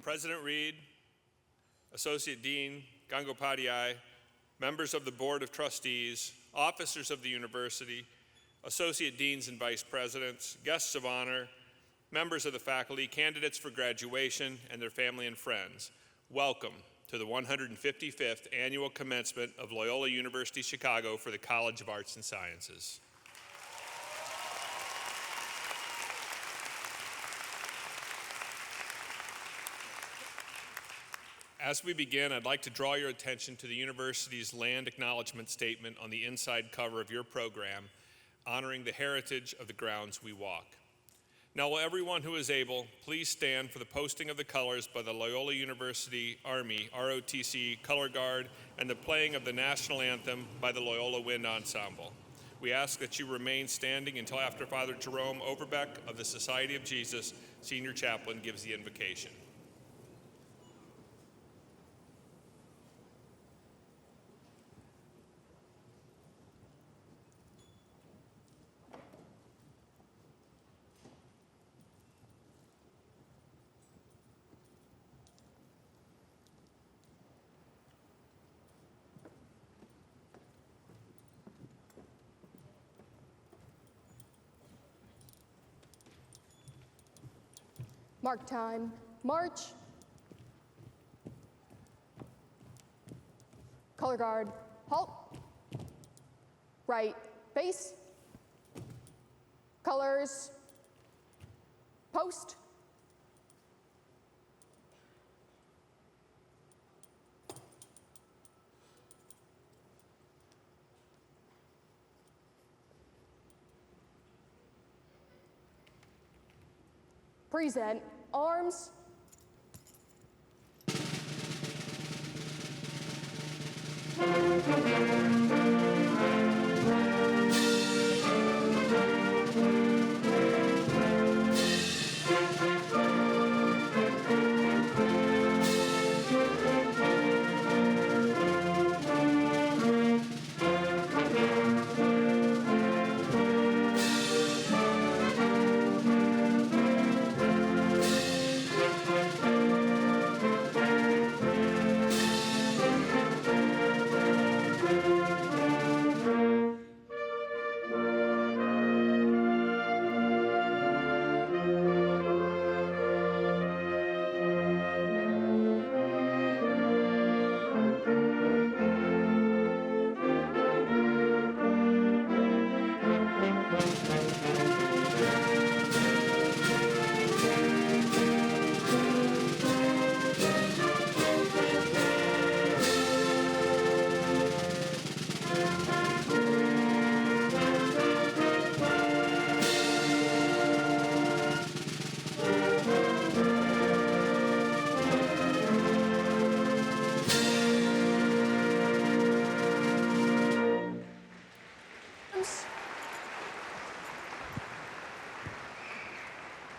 President Reed, Associate Dean Gangopadhyay, members of the Board of Trustees, officers of the university, Associate Deans and Vice Presidents, guests of honor, members of the faculty, candidates for graduation, and their family and friends, welcome to the 155th Annual Commencement of Loyola University Chicago for the College of Arts and Sciences. As we begin, I'd like to draw your attention to the university's land acknowledgement statement on the inside cover of your program, honoring the heritage of the grounds we walk. Now, will everyone who is able, please stand for the posting of the colors by the Loyola University Army, ROTC Color Guard, and the playing of the national anthem by the Loyola Wind Ensemble. We ask that you remain standing until after Father Jerome Overbeck of the Society of Jesus, Senior Chaplain, gives the invocation. Mark time, march. Color guard, halt. Right, base. Colors, post. Present arms.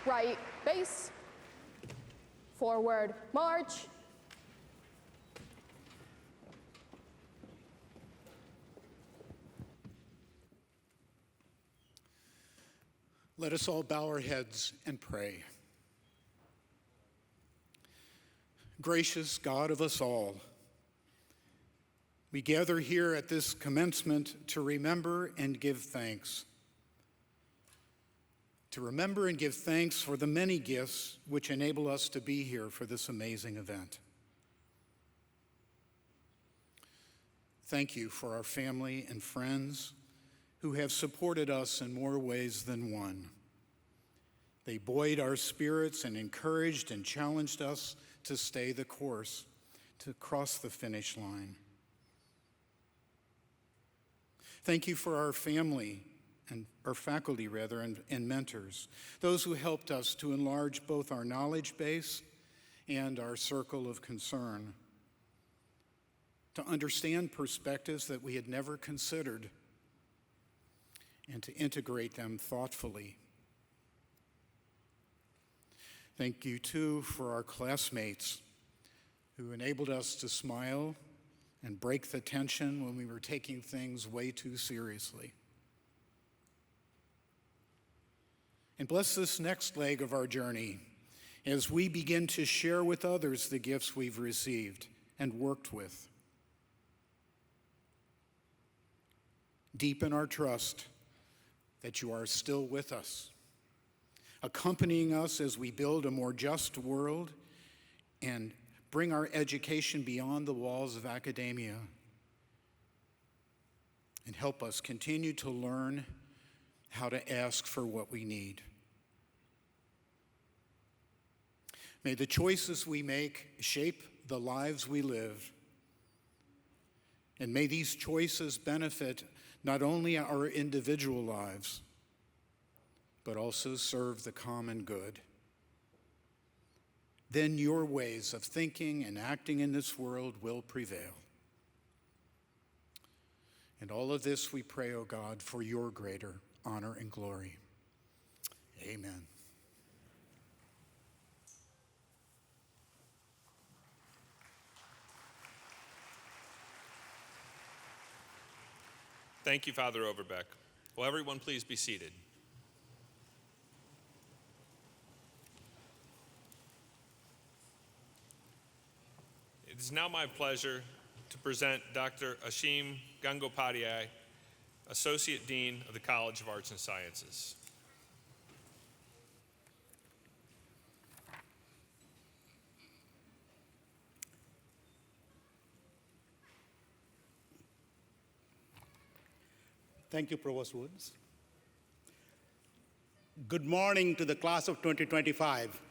Right, base. Forward, march. Let us all bow our heads and pray. Gracious God of us all, we gather here at this commencement to remember and give thanks. To remember and give thanks for the many gifts which enable us to be here for this amazing event. Thank you for our family and friends who have supported us in more ways than one. They buoyed our spirits and encouraged and challenged us to stay the course, to cross the finish line. Thank you for our family and our faculty, and mentors, those who helped us to enlarge both our knowledge base and our circle of concern, to understand perspectives that we had never considered, and to integrate them thoughtfully. Thank you, too, for our classmates who enabled us to smile and break the tension when we were taking things way too seriously. And bless this next leg of our journey as we begin to share with others the gifts we've received and worked with. Deepen our trust that you are still with us, accompanying us as we build a more just world and bring our education beyond the walls of academia, and help us continue to learn how to ask for what we need. May the choices we make shape the lives we live, and may these choices benefit not only our individual lives, but also serve the common good. Then your ways of thinking and acting in this world will prevail. And all of this we pray, O God, for your greater honor and glory. Amen. Thank you, Father Overbeck. Will everyone please be seated? It is now my pleasure to present Dr. Ashim Gangopadhyay, Associate Dean of the College of Arts and Sciences. Thank you, Provost Woods. Good morning to the class of 2025.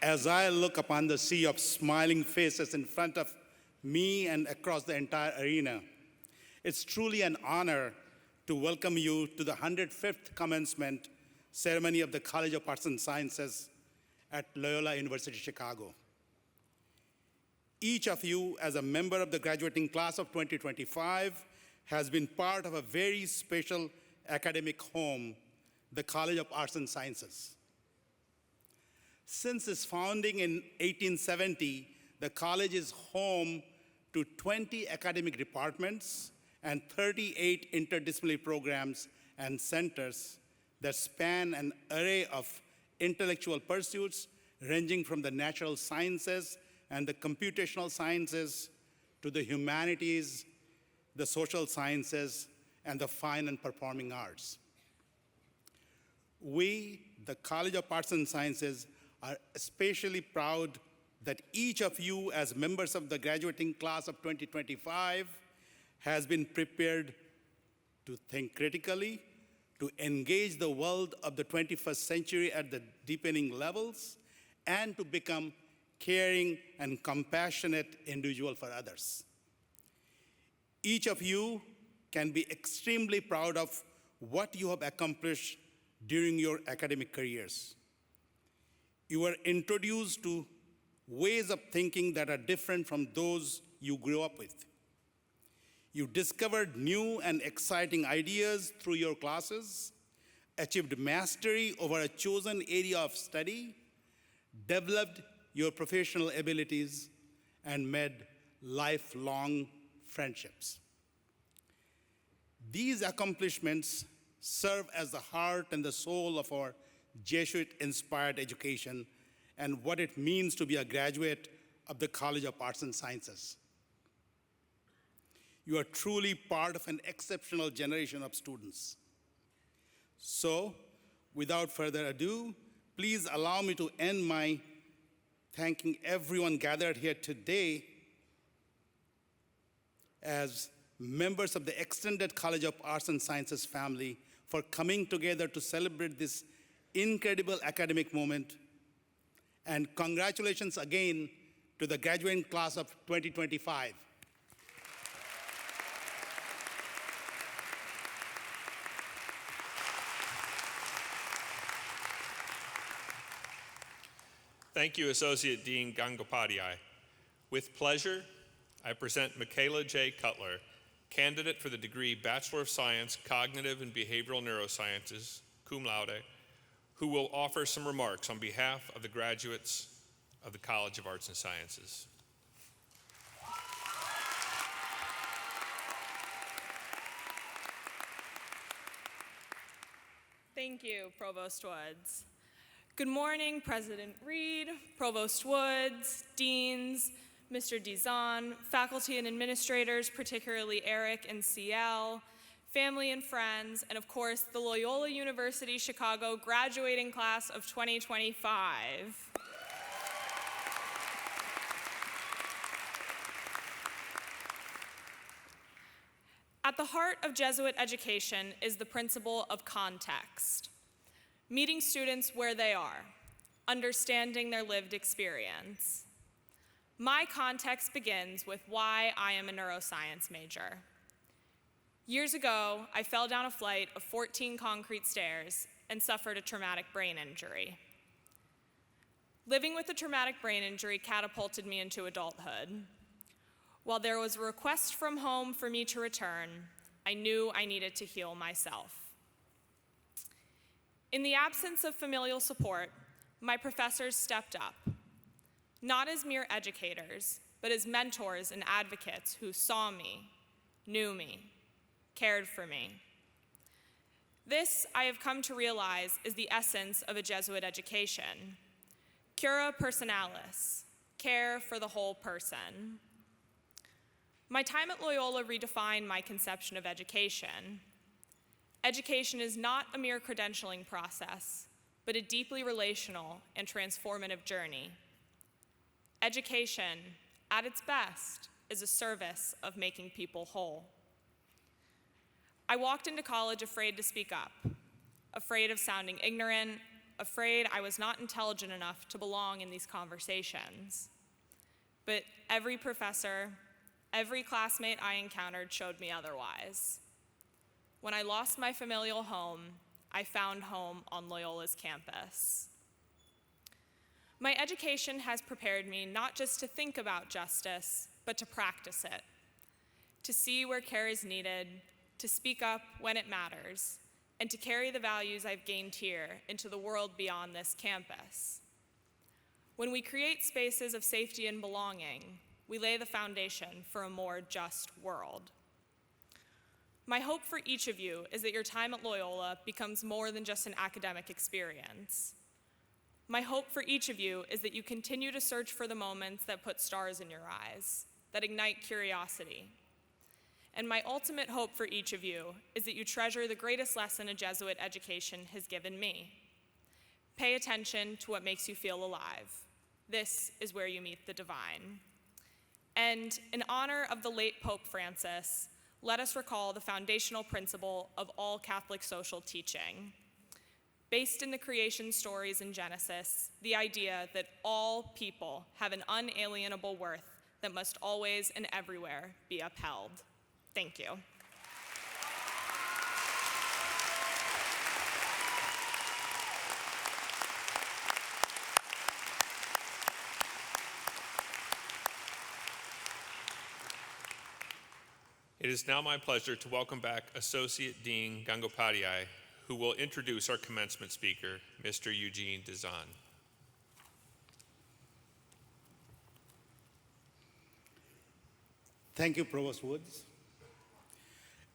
As I look upon the sea of smiling faces in front of me and across the entire arena, it's truly an honor to welcome you to the 105th commencement ceremony of the College of Arts and Sciences at Loyola University, Chicago. Each of you, as a member of the graduating class of 2025, has been part of a very special academic home, the College of Arts and Sciences. Since its founding in 1870, the college is home to 20 academic departments and 38 interdisciplinary programs and centers that span an array of intellectual pursuits ranging from the natural sciences and the computational sciences to the humanities, the social sciences, and the fine and performing arts. We, the College of Arts and Sciences, are especially proud that each of you, as members of the graduating class of 2025, has been prepared to think critically, to engage the world of the 21st century at the deepening levels, and to become caring and compassionate individual for others. Each of you can be extremely proud of what you have accomplished during your academic careers. You were introduced to ways of thinking that are different from those you grew up with. You discovered new and exciting ideas through your classes, achieved mastery over a chosen area of study, developed your professional abilities, and made lifelong friendships. These accomplishments serve as the heart and the soul of our Jesuit-inspired education and what it means to be a graduate of the College of Arts and Sciences. You are truly part of an exceptional generation of students. So, without further ado, please allow me to end my thanking everyone gathered here today as members of the extended College of Arts and Sciences family for coming together to celebrate this incredible academic moment. And congratulations again to the graduating class of 2025. Thank you, Associate Dean Gangopadhyay. With pleasure, I present Michaela J. Cutler, candidate for the degree Bachelor of Science, Cognitive and Behavioral Neurosciences, cum laude, who will offer some remarks on behalf of the graduates of the College of Arts and Sciences. Thank you, Provost Woods. Good morning, President Reed, Provost Woods, deans, Mr. Dizon, faculty and administrators, particularly Eric and CL, family and friends, and of course, the Loyola University Chicago graduating class of 2025. At the heart of Jesuit education is the principle of context, meeting students where they are, understanding their lived experience. My context begins with why I am a neuroscience major. Years ago, I fell down a flight of 14 concrete stairs and suffered a traumatic brain injury. Living with a traumatic brain injury catapulted me into adulthood. While there was a request from home for me to return, I knew I needed to heal myself. In the absence of familial support, my professors stepped up, not as mere educators, but as mentors and advocates who saw me, knew me, cared for me. This, I have come to realize, is the essence of a Jesuit education. Cura personalis, care for the whole person. My time at Loyola redefined my conception of education. Education is not a mere credentialing process, but a deeply relational and transformative journey. Education, at its best, is a service of making people whole. I walked into college afraid to speak up, afraid of sounding ignorant, afraid I was not intelligent enough to belong in these conversations. But every professor, every classmate I encountered showed me otherwise. When I lost my familial home, I found home on Loyola's campus. My education has prepared me not just to think about justice, but to practice it, to see where care is needed, to speak up when it matters, and to carry the values I've gained here into the world beyond this campus. When we create spaces of safety and belonging, we lay the foundation for a more just world. My hope for each of you is that your time at Loyola becomes more than just an academic experience. My hope for each of you is that you continue to search for the moments that put stars in your eyes, that ignite curiosity. And my ultimate hope for each of you is that you treasure the greatest lesson a Jesuit education has given me. Pay attention to what makes you feel alive. This is where you meet the divine. And in honor of the late Pope Francis, let us recall the foundational principle of all Catholic social teaching. Based in the creation stories in Genesis, the idea that all people have an unalienable worth that must always and everywhere be upheld. Thank you. It is now my pleasure to welcome back Associate Dean Gangopadhyay, who will introduce our commencement speaker, Mr. Eugene Dizon. Thank you, Provost Woods.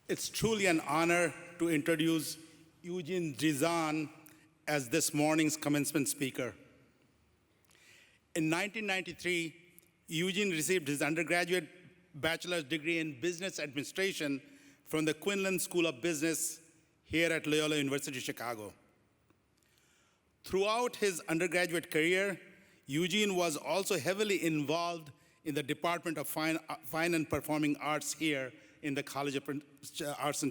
It's truly an honor to introduce Eugene Dizon as this morning's commencement speaker. In 1993, Eugene received his undergraduate bachelor's degree in business administration from the Quinlan School of Business here at Loyola University, Chicago. Throughout his undergraduate career, Eugene was also heavily involved in the Department of Fine and Performing Arts here in the College of Arts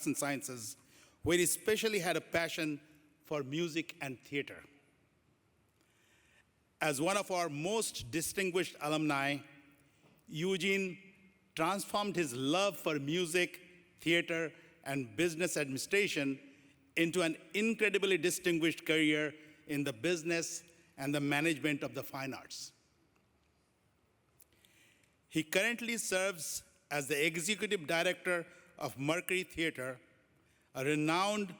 and Sciences, where he especially had a passion for music and theater. As one of our most distinguished alumni, Eugene transformed his love for music, theater, and business administration into an incredibly distinguished career in the business and the management of the fine arts. He currently serves as the executive director of Mercury Theater, a renowned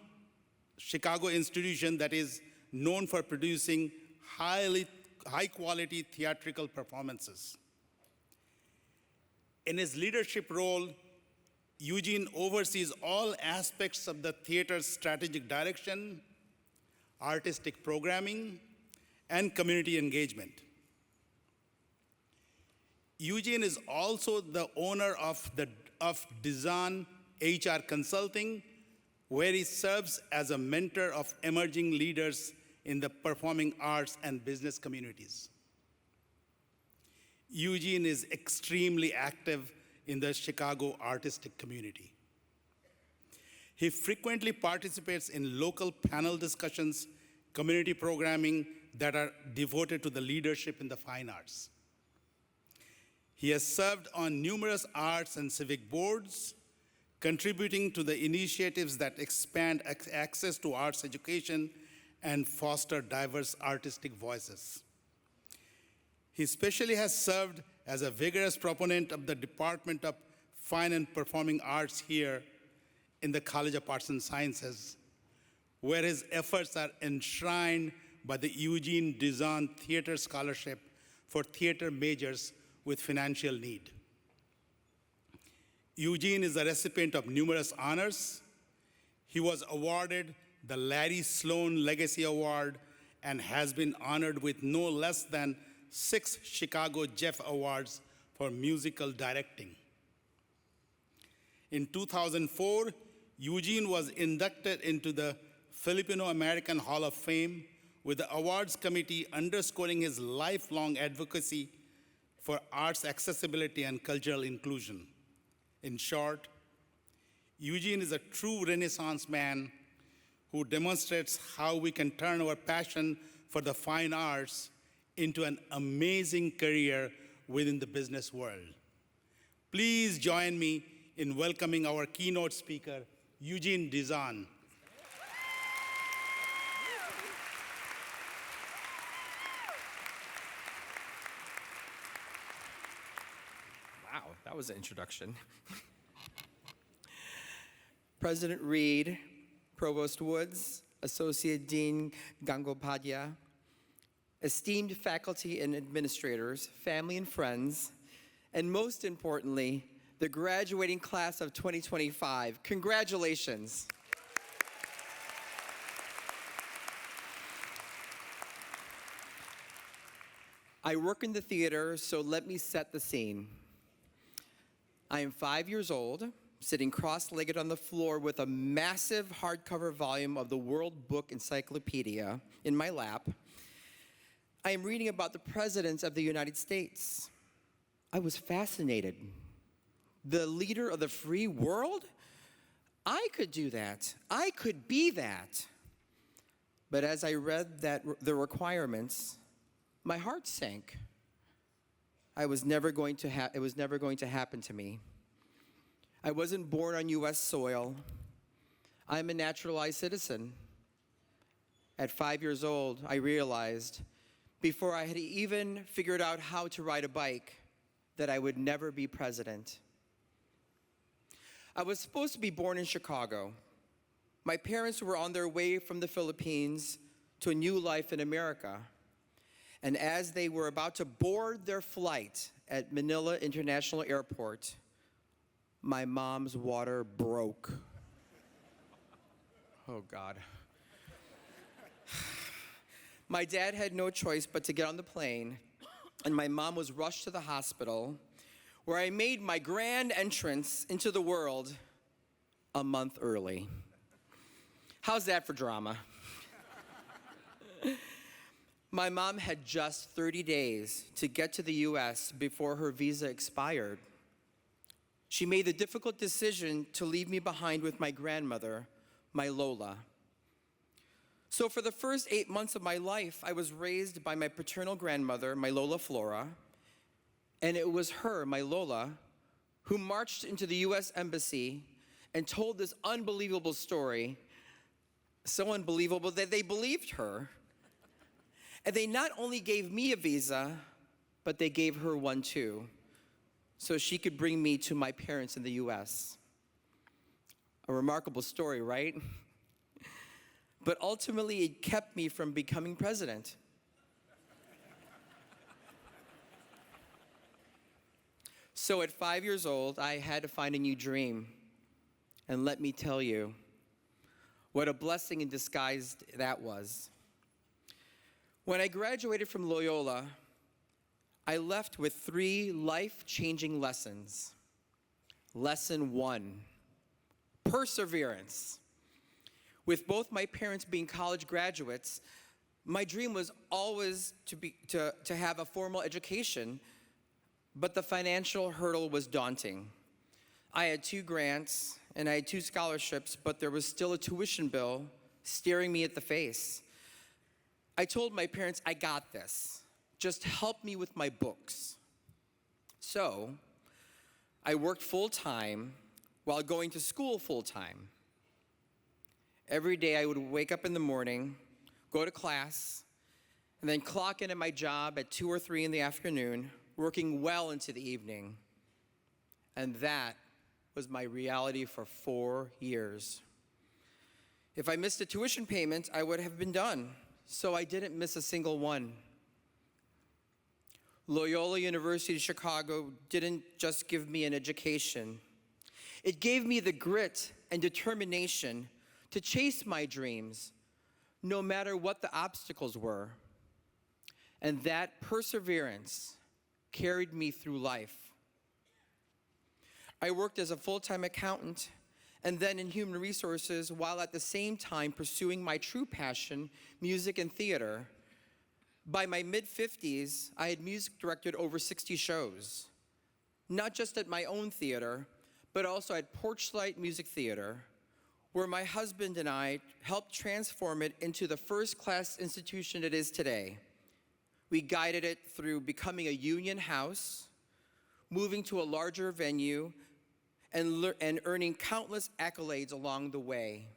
Chicago institution that is known for producing high-quality theatrical performances. In his leadership role, Eugene oversees all aspects of the theater's strategic direction, artistic programming, and community engagement. Eugene is also the owner of Design HR Consulting, where he serves as a mentor of emerging leaders in the performing arts and business communities. Eugene is extremely active in the Chicago artistic community. He frequently participates in local panel discussions, community programming that are devoted to the leadership in the fine arts. He has served on numerous arts and civic boards, contributing to the initiatives that expand access to arts education and foster diverse artistic voices. He especially has served as a vigorous proponent of the Department of Fine and Performing Arts here in the College of Arts and Sciences, where his efforts are enshrined by the Eugene Design Theater Scholarship for theater majors with financial need. Eugene is a recipient of numerous honors. He was awarded the Larry Sloan Legacy Award and has been honored with no less than 6 Chicago Jeff Awards for musical directing. In 2004, Eugene was inducted into the Filipino American Hall of Fame, with the awards committee underscoring his lifelong advocacy for arts accessibility and cultural inclusion. In short, Eugene is a true Renaissance man who demonstrates how we can turn our passion for the fine arts into an amazing career within the business world. Please join me in welcoming our keynote speaker, Eugene Design. Wow, that was an introduction. President Reed, Provost Woods, Associate Dean Gangopadhyay, esteemed faculty and administrators, family and friends, and most importantly, the graduating class of 2025. Congratulations. I work in the theater, so let me set the scene. I am 5 years old, sitting cross-legged on the floor with a massive hardcover volume of the World Book Encyclopedia in my lap. I am reading about the presidents of the United States. I was fascinated. The leader of the free world? I could do that. I could be that. But as I read the requirements, my heart sank. It was never going to happen to me. I wasn't born on U.S. soil. I'm a naturalized citizen. At 5 years old, I realized, before I had even figured out how to ride a bike, that I would never be president. I was supposed to be born in Chicago. My parents were on their way from the Philippines to a new life in America. And as they were about to board their flight at Manila International Airport, my mom's water broke. Oh, God. My dad had no choice but to get on the plane, and my mom was rushed to the hospital, where I made my grand entrance into the world a month early. How's that for drama? My mom had just 30 days to get to the US before her visa expired. She made the difficult decision to leave me behind with my grandmother, my Lola. So for the first 8 months of my life, I was raised by my paternal grandmother, my Lola Flora, and it was her, my Lola, who marched into the US Embassy and told this unbelievable story, so unbelievable that they believed her. And they not only gave me a visa, but they gave her one too, so she could bring me to my parents in the US. A remarkable story, right? But ultimately, it kept me from becoming president. So at 5 years old, I had to find a new dream. And let me tell you, what a blessing in disguise that was. When I graduated from Loyola, I left with 3 life-changing lessons. Lesson 1, perseverance. With both my parents being college graduates, my dream was always to have a formal education, but the financial hurdle was daunting. I had 2 grants and I had 2 scholarships, but there was still a tuition bill staring me at the face. I told my parents, I got this. Just help me with my books. So I worked full-time while going to school full-time. Every day I would wake up in the morning, go to class, and then clock in at my job at 2 or 3 in the afternoon, working well into the evening. And that was my reality for 4 years. If I missed a tuition payment, I would have been done, so I didn't miss a single one. Loyola University Chicago didn't just give me an education. It gave me the grit and determination to chase my dreams, no matter what the obstacles were. And that perseverance carried me through life. I worked as a full-time accountant and then in human resources while at the same time pursuing my true passion, music and theater. By my mid-50s, I had music directed over 60 shows, not just at my own theater, but also at Porchlight Music Theater, where my husband and I helped transform it into the first-class institution it is today. We guided it through becoming a union house, moving to a larger venue, and earning countless accolades along the way.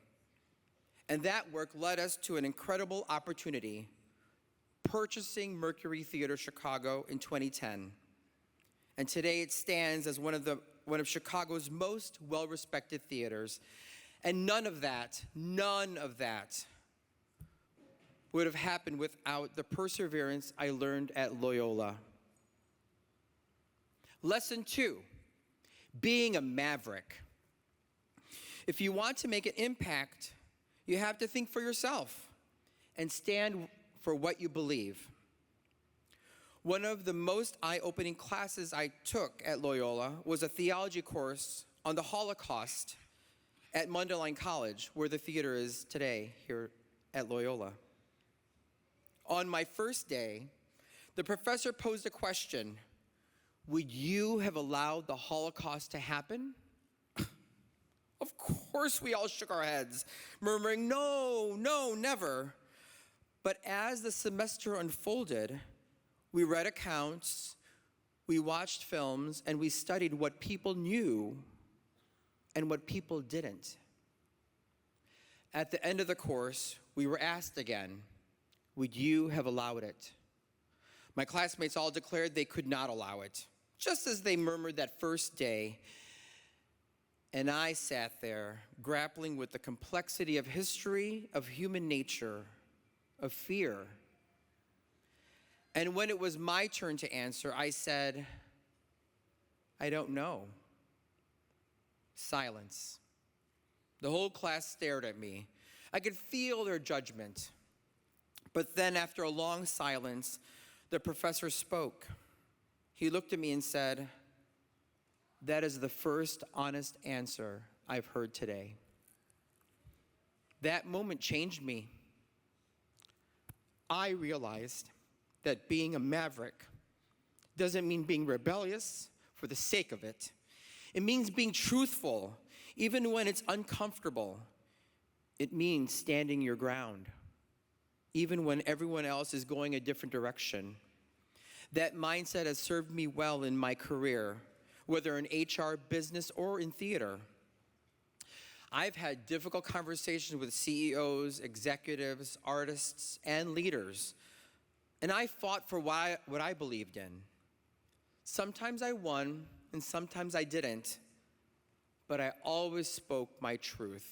And that work led us to an incredible opportunity, purchasing Mercury Theater Chicago in 2010. And today it stands as one of Chicago's most well-respected theaters. And none of that would have happened without the perseverance I learned at Loyola. Lesson 2, being a maverick. If you want to make an impact, you have to think for yourself and stand for what you believe. One of the most eye-opening classes I took at Loyola was a theology course on the Holocaust at Mundelein College, where the theater is today here at Loyola. On my first day, the professor posed a question: would you have allowed the Holocaust to happen? Of course, we all shook our heads, murmuring, no, never. But as the semester unfolded, we read accounts, we watched films, and we studied what people knew and what people didn't. At the end of the course, we were asked again, would you have allowed it? My classmates all declared they could not allow it, just as they murmured that first day. And I sat there, grappling with the complexity of history, of human nature, of fear. And when it was my turn to answer, I said, I don't know. Silence. The whole class stared at me. I could feel their judgment. But then, after a long silence, the professor spoke. He looked at me and said, that is the first honest answer I've heard today. That moment changed me. I realized that being a maverick doesn't mean being rebellious for the sake of it. It means being truthful, even when it's uncomfortable. It means standing your ground, even when everyone else is going a different direction. That mindset has served me well in my career, whether in HR, business, or in theater. I've had difficult conversations with CEOs, executives, artists, and leaders, and I fought for what I believed in. Sometimes I won, and sometimes I didn't, but I always spoke my truth.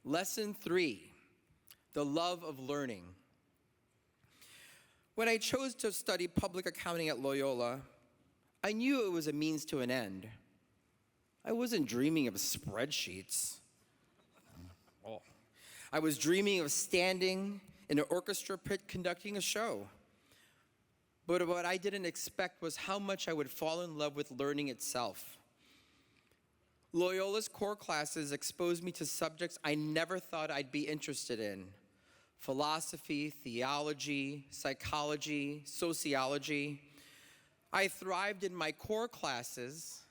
Lesson 3, the love of learning. When I chose to study public accounting at Loyola, I knew it was a means to an end. I wasn't dreaming of spreadsheets. Oh. I was dreaming of standing in an orchestra pit conducting a show. But what I didn't expect was how much I would fall in love with learning itself. Loyola's core classes exposed me to subjects I never thought I'd be interested in: philosophy, theology, psychology, sociology. I thrived in my core classes,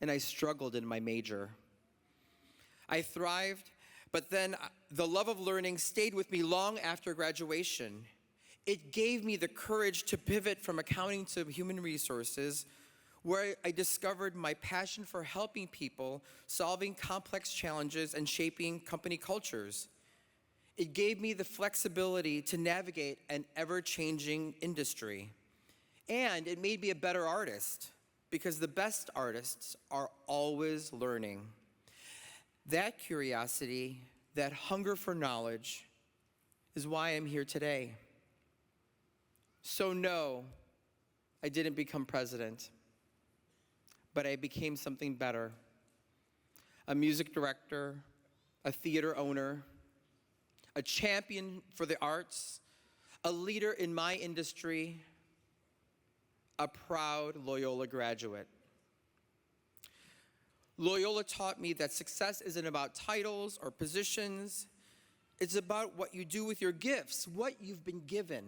and I struggled in my major. I thrived, but then the love of learning stayed with me long after graduation. It gave me the courage to pivot from accounting to human resources, where I discovered my passion for helping people, solving complex challenges, and shaping company cultures. It gave me the flexibility to navigate an ever-changing industry. And it made me a better artist, because the best artists are always learning. That curiosity, that hunger for knowledge, is why I'm here today. So no, I didn't become president, but I became something better: a music director, a theater owner, a champion for the arts, a leader in my industry, a proud Loyola graduate. Loyola taught me that success isn't about titles or positions. It's about what you do with your gifts, what you've been given.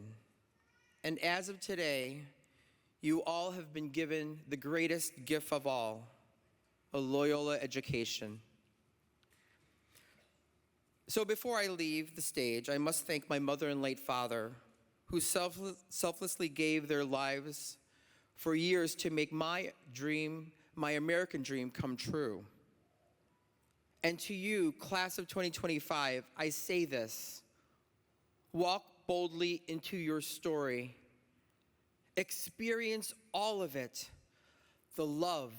And as of today, you all have been given the greatest gift of all: a Loyola education. So before I leave the stage, I must thank my mother and late father, who selflessly gave their lives for years to make my dream, my American dream, come true. And to you, class of 2025, I say this: walk boldly into your story. Experience all of it: the love,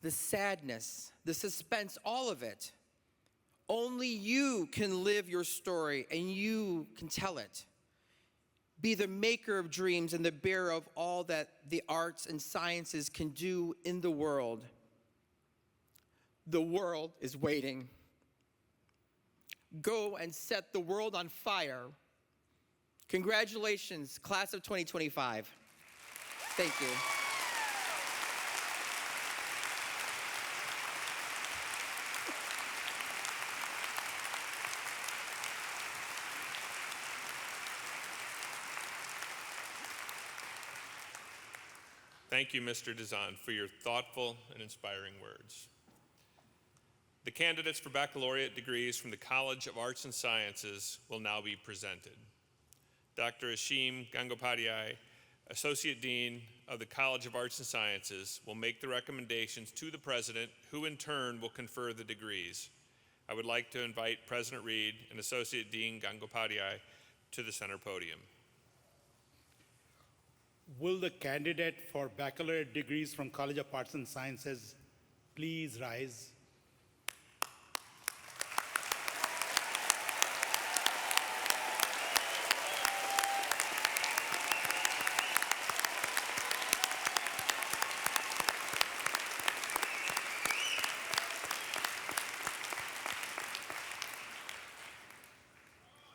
the sadness, the suspense, all of it. Only you can live your story, and you can tell it. Be the maker of dreams and the bearer of all that the arts and sciences can do in the world. The world is waiting. Go and set the world on fire. Congratulations, class of 2025. Thank you. Thank you, Mr. Dizan, for your thoughtful and inspiring words. The candidates for baccalaureate degrees from the College of Arts and Sciences will now be presented. Dr. Ashim Gangopadhyay, Associate Dean of the College of Arts and Sciences, will make the recommendations to the President, who in turn will confer the degrees. I would like to invite President Reed and Associate Dean Gangopadhyay to the center podium. Will the candidate for baccalaureate degrees from College of Arts and Sciences please rise?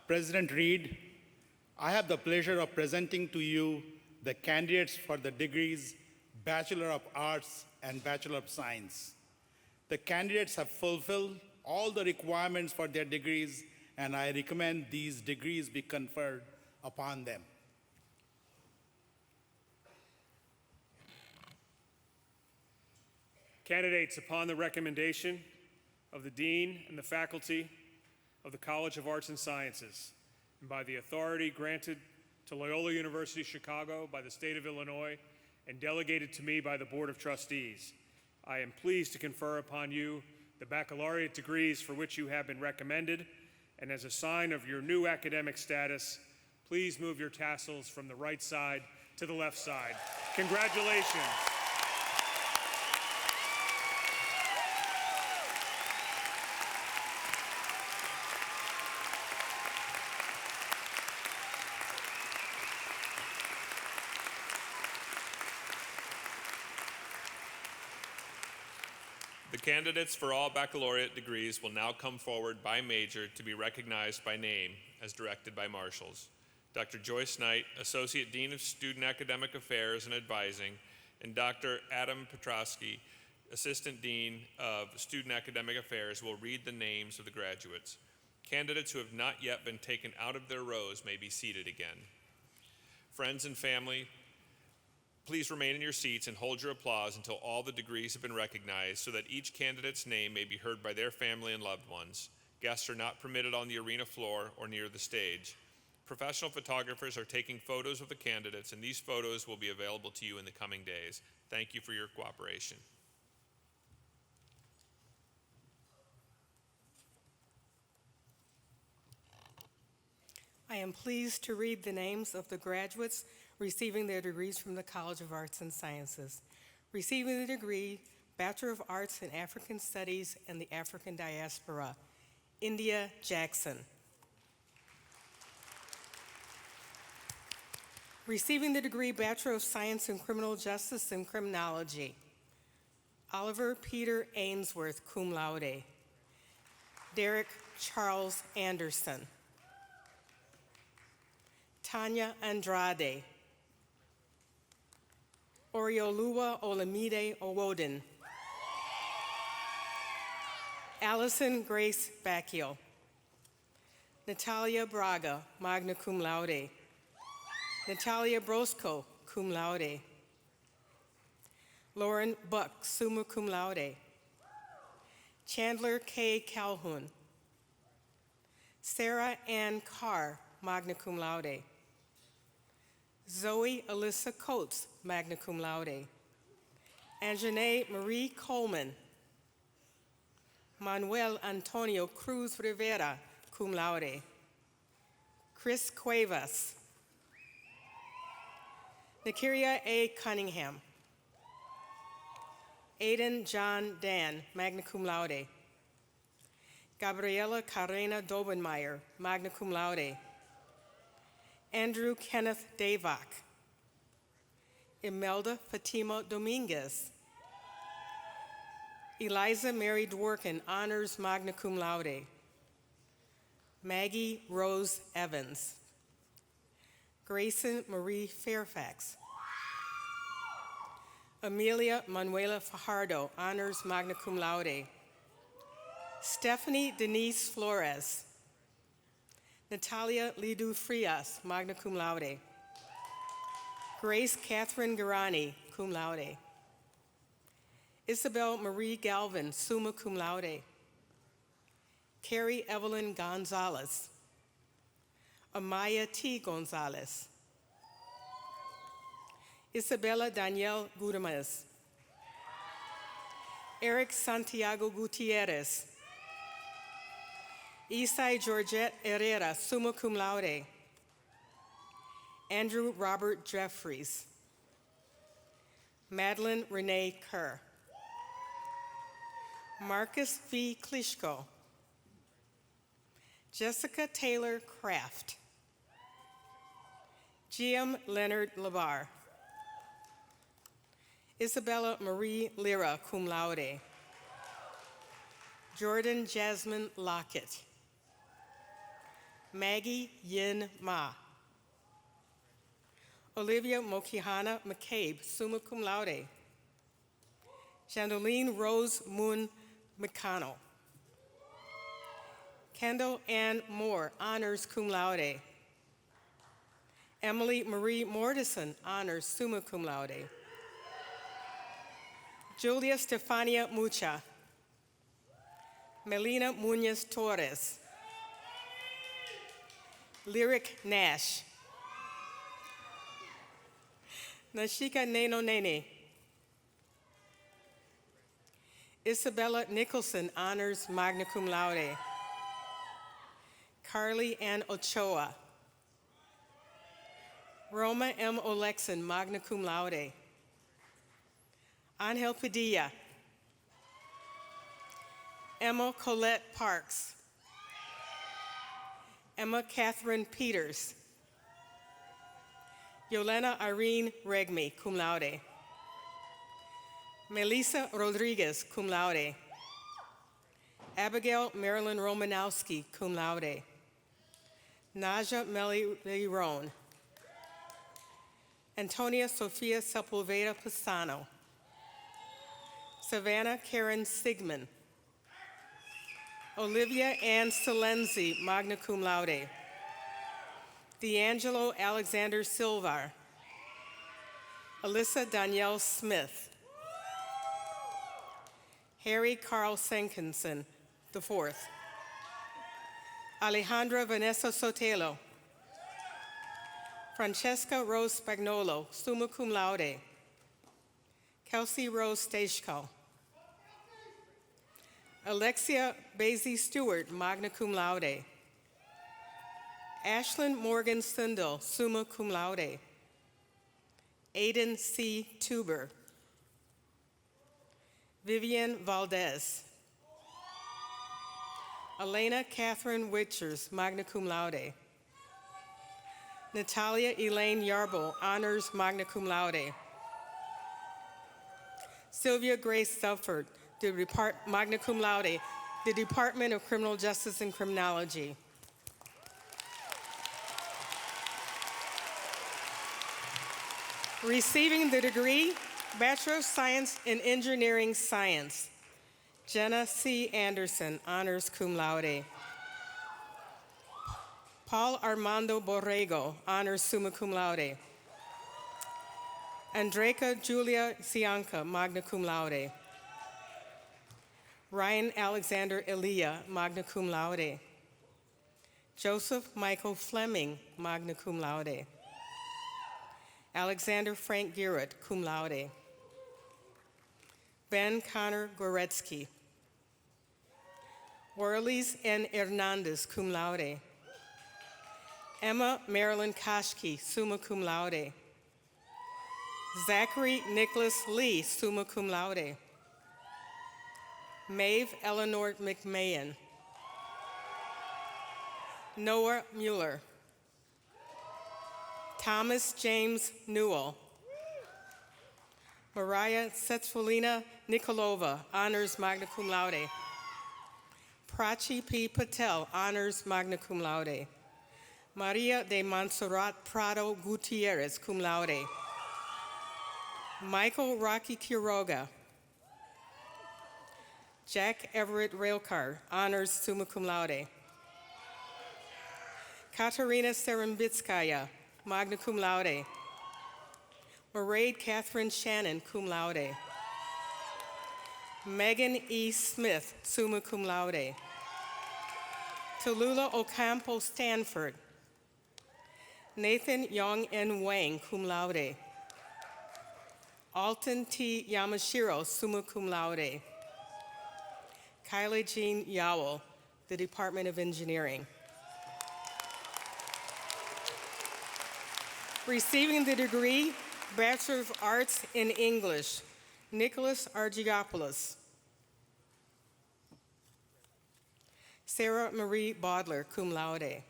President Reed, I have the pleasure of presenting to you the candidates for the degrees Bachelor of Arts and Bachelor of Science. The candidates have fulfilled all the requirements for their degrees, and I recommend these degrees be conferred upon them. Candidates, upon the recommendation of the Dean and the faculty of the College of Arts and Sciences, and by the authority granted to Loyola University Chicago by the state of Illinois and delegated to me by the Board of Trustees, I am pleased to confer upon you the baccalaureate degrees for which you have been recommended, and as a sign of your new academic status, please move your tassels from the right side to the left side. Congratulations. candidates for all baccalaureate degrees will now come forward by major to be recognized by name as directed by marshals. Dr. Joyce Knight, Associate Dean of Student Academic Affairs and Advising, and Dr. Adam Petrosky, Assistant Dean of Student Academic Affairs, will read the names of the graduates. Candidates who have not yet been taken out of their rows may be seated again. Friends and family, please remain in your seats and hold your applause until all the degrees have been recognized so that each candidate's name may be heard by their family and loved ones. Guests are not permitted on the arena floor or near the stage. Professional photographers are taking photos of the candidates, and these photos will be available to you in the coming days. Thank you for your cooperation. I am pleased to read the names of the graduates receiving their degrees from the College of Arts and Sciences. Receiving the degree, Bachelor of Arts in African Studies and the African Diaspora, India Jackson. Receiving the degree Bachelor of Science in Criminal Justice and Criminology, Oliver Peter Ainsworth, cum laude. Derek Charles Anderson. Tanya Andrade. Orioluwa Olamide Owoden. Allison Grace Bacchio. Natalia Braga, magna cum laude. Natalia Brosco, cum laude. Lauren Buck, summa cum laude. Chandler K. Calhoun. Sarah Ann Carr, magna cum laude. Zoe Alyssa Coates, magna cum laude. Anjanae Marie Coleman. Manuel Antonio Cruz Rivera, cum laude. Chris Cuevas. Nakiria A. Cunningham. Aiden John Dan, magna cum laude. Gabriela Carrena Dobenmeyer, magna cum laude. Andrew Kenneth Davak. Imelda Fatima Dominguez. Eliza Mary Dworkin, honors magna cum laude. Maggie Rose Evans. Grayson Marie Fairfax. Amelia Manuela Fajardo, honors magna cum laude. Stephanie Denise Flores. Natalia Lidu Frias, magna cum laude. Grace Catherine Garani, cum laude. Isabel Marie Galvin, summa cum laude. Carrie Evelyn Gonzalez. Amaya T. Gonzalez. Isabella Danielle Gutierrez. Eric Santiago Gutierrez. Isai Georgette Herrera, summa cum laude. Andrew Robert Jeffries. Madeline Renee Kerr. Marcus V. Klishko. Jessica Taylor Kraft. GM Leonard Labar. Isabella Marie Lira, cum laude. Jordan Jasmine Lockett. Maggie Yin Ma. Olivia Mokihana McCabe, summa cum laude. Chandeline Rose Moon McConnell. Kendall Ann Moore, honors cum laude. Emily Marie Mordison, honors summa cum laude. Julia Stefania Mucha. Melina Munoz Torres. Lyric Nash. Nashika Neno Nene. Isabella Nicholson, honors magna cum laude. Carly Ann Ochoa. Roma M. Olexon, magna cum laude. Angel Padilla. Emma Colette Parks. Emma Catherine Peters. Yolena Irene Regmi, cum laude. Melissa Rodriguez, cum laude. Abigail Marilyn Romanowski, cum laude. Naja Melly Leron. Antonia Sofia Sepulveda Pisano. Savannah Karen Sigmund. Olivia Ann Salenzi, magna cum laude. D'Angelo Alexander Silvar. Alyssa Danielle Smith. Harry Carl Senkinson, IV. Alejandra Vanessa Sotelo. Francesca Rose Spagnolo, summa cum laude. Kelsey Rose Stashko. Alexia Basie Stewart, magna cum laude. Ashlyn Morgan Sindel, summa cum laude. Aiden C. Tuber. Vivian Valdez. Elena Catherine Witchers, magna cum laude. Natalia Elaine Yarbo, honors, magna cum laude. Sylvia Grace Selford, magna cum laude, the Department of Criminal Justice and Criminology. Receiving the degree, Bachelor of Science in Engineering Science, Jenna C. Anderson, honors cum laude. Paul Armando Borrego, honors summa cum laude. Andreka Julia Cianca, magna cum laude. Ryan Alexander Elia, magna cum laude. Joseph Michael Fleming, magna cum laude. Alexander Frank Garrett, cum laude. Ben Connor Goretsky. Orleans N. Hernandez, cum laude. Emma Marilyn Koshke, summa cum laude. Zachary Nicholas Lee, summa cum laude. Maeve Eleanor McMahon. Noah Mueller. Thomas James Newell. Mariah Setsvolina Nikolova, honors, magna cum laude. Prachi P. Patel, honors, magna cum laude. Maria de Montserrat Prado Gutierrez, cum laude. Michael Rocky Quiroga. Jack Everett Railcar, honors, summa cum laude. Katerina Serembitskaya, magna cum laude. Mairead Catherine Shannon, cum laude. Megan E. Smith, summa cum laude. Tallulah Ocampo Stanford. Nathan Yong N. Wang, cum laude. Alton T. Yamashiro, summa cum laude. Kylie Jean Yowell, the Department of Engineering. Receiving the degree, Bachelor of Arts in English, Nicholas Argiopoulos. Sarah Marie Bodler, cum laude.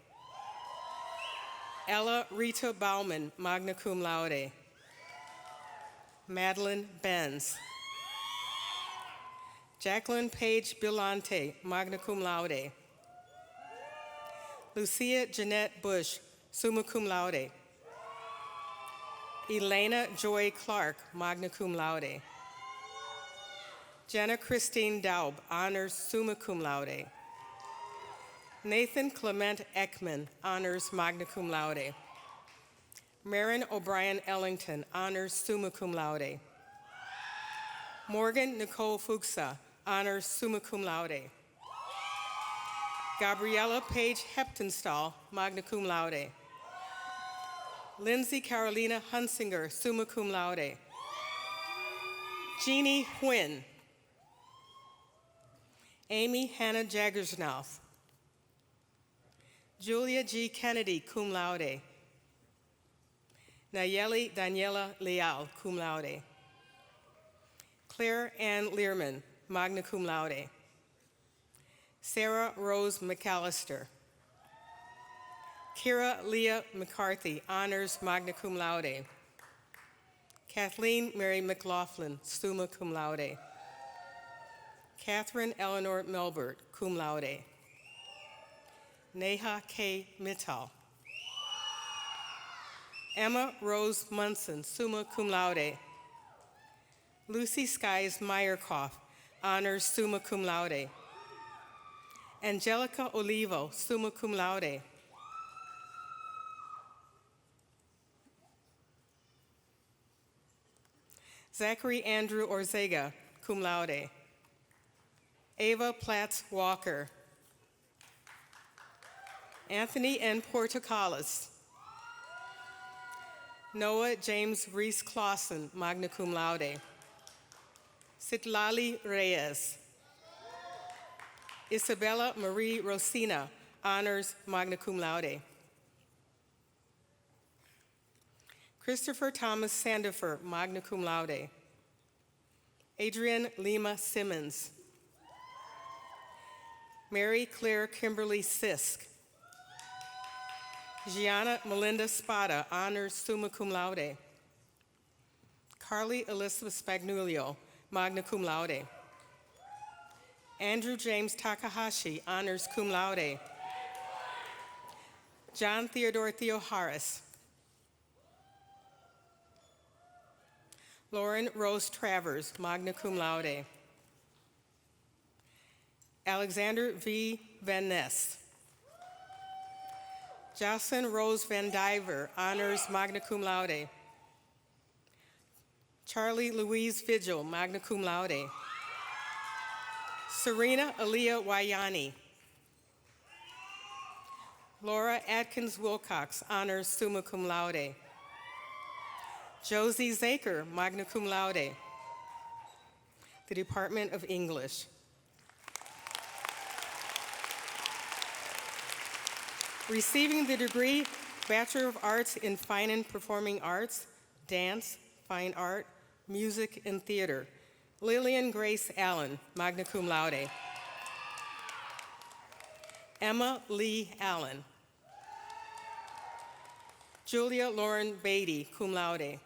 Ella Rita Bauman, magna cum laude. Madeline Benz. Jacqueline Page Bilante, magna cum laude. Lucia Jeanette Bush, summa cum laude. Elena Joy Clark, magna cum laude. Jenna Christine Daub, honors, summa cum laude. Nathan Clement Ekman, honors, magna cum laude. Marin O'Brien Ellington, honors, summa cum laude. Morgan Nicole Fuchsa, honors, summa cum laude. Gabriella Page Heptonstall, magna cum laude. Lindsay Carolina Hunsinger, summa cum laude. Jeannie Huynh. Amy Hannah Jaggersmouth. Julia G. Kennedy, cum laude. Nayeli Daniela Leal, cum laude. Claire Ann Learman, magna cum laude. Sarah Rose McAllister. Kira Leah McCarthy, honors, magna cum laude. Kathleen Mary McLaughlin, summa cum laude. Catherine Eleanor Melbert, cum laude. Neha K. Mittal. Emma Rose Munson, summa cum laude. Lucy Skies Meyerkoff, honors summa cum laude. Angelica Olivo, summa cum laude. Zachary Andrew Orzega, cum laude. Ava Platts Walker. Anthony N. Portocalis. Noah James Reese Clausen, magna cum laude. Citlali Reyes. Isabella Marie Rosina, honors magna cum laude. Christopher Thomas Sandifer, magna cum laude. Adrian Lima Simmons. Mary Claire Kimberly Sisk. Gianna Melinda Spada, honors summa cum laude. Carly Elizabeth Spagnulio, magna cum laude. Andrew James Takahashi, honors cum laude. John Theodore Theoharis. Lauren Rose Travers, magna cum laude. Alexander V. Van Ness. Jocelyn Rose Van Diver, honors magna cum laude. Charlie Louise Vigil, magna cum laude. Serena Aaliyah Wayani. Laura Atkins Wilcox, honors summa cum laude. Josie Zaker, magna cum laude. The Department of English. Receiving the degree Bachelor of Arts in Fine and Performing Arts, Dance, Fine Art, Music, and Theater, Lillian Grace Allen, magna cum laude. Emma Lee Allen. Julia Lauren Beatty, cum laude.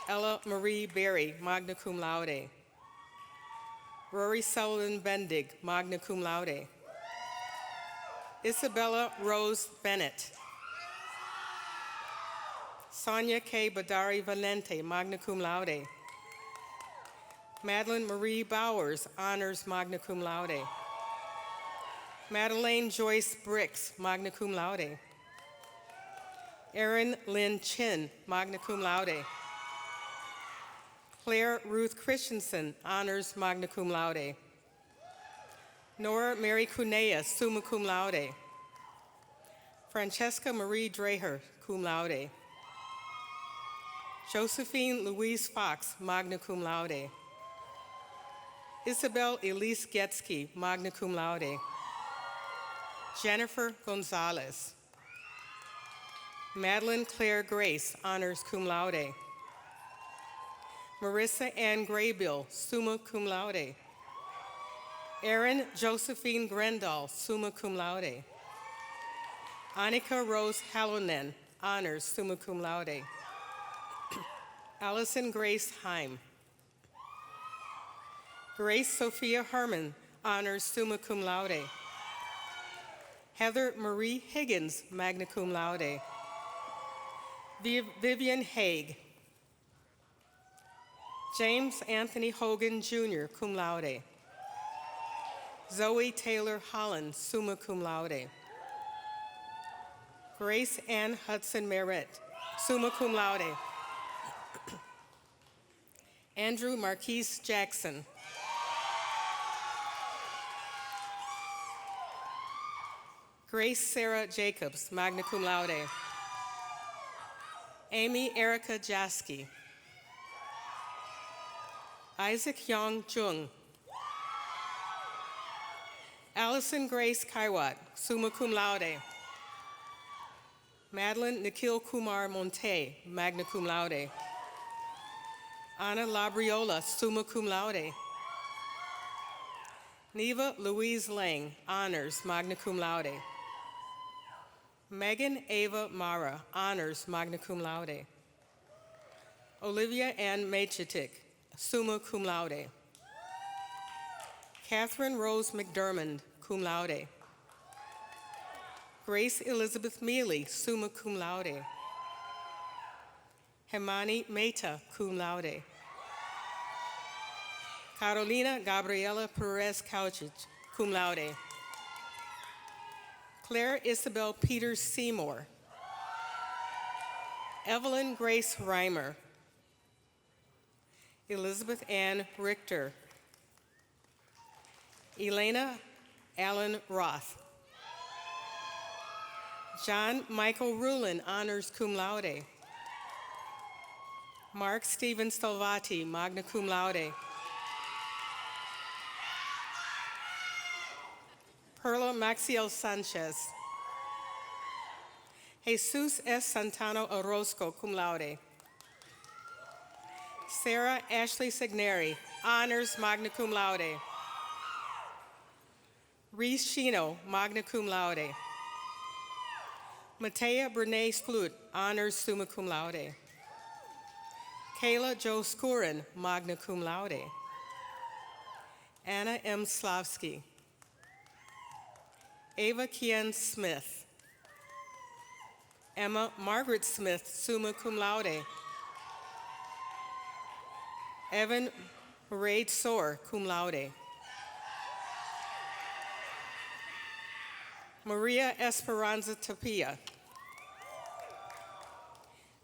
Ella Marie Berry, magna cum laude. Rory Sullivan Bendig, magna cum laude. Isabella Rose Bennett. Sonia K. Badari Valente, magna cum laude. Madeline Marie Bowers, honors magna cum laude. Madeleine Joyce Bricks, magna cum laude. Erin Lynn Chin, magna cum laude. Claire Ruth Christensen, honors magna cum laude. Nora Mary Cunea, summa cum laude. Francesca Marie Dreher, cum laude. Josephine Louise Fox, magna cum laude. Isabel Elise Getsky, magna cum laude. Jennifer Gonzalez. Madeline Claire Grace, honors cum laude. Marissa Ann Graybill, summa cum laude. Erin Josephine Grendal, summa cum laude. Annika Rose Hallonen, honors, summa cum laude. Allison Grace Heim. Grace Sophia Herman, honors, summa cum laude. Heather Marie Higgins, magna cum laude. Vivian Haig. James Anthony Hogan Jr., cum laude. Zoe Taylor Holland, summa cum laude. Grace Ann Hudson Merritt, summa cum laude. Andrew Marquise Jackson. Grace Sarah Jacobs, magna cum laude. Amy Erica Jasky. Isaac Young Jung. Allison Grace Kaiwat, summa cum laude. Madeline Nikhil Kumar Monte, magna cum laude. Anna Labriola, summa cum laude. Neva Louise Lang, honors, magna cum laude. Megan Ava Mara, honors, magna cum laude. Olivia Ann Machetik, summa cum laude. Catherine Rose McDermott, cum laude. Grace Elizabeth Mealy, summa cum laude. Hemani Mehta, cum laude. Carolina Gabriela Perez Couchich, cum laude. Claire Isabel Peters Seymour. Evelyn Grace Reimer. Elizabeth Ann Richter. Elena Allen Roth. John Michael Rulin, honors cum laude. Mark Stephen Salvati, magna cum laude. Perla Maxiel Sanchez. Jesus S. Santano Orozco, cum laude. Sarah Ashley Signeri, honors magna cum laude. Reese Shino, magna cum laude. Matea Brene Sklut, honors summa cum laude. Kayla Jo Skurin, magna cum laude. Anna M. Slavsky. Ava Kian Smith. Emma Margaret Smith, summa cum laude. Evan Maraid Soar, cum laude. Maria Esperanza Tapia.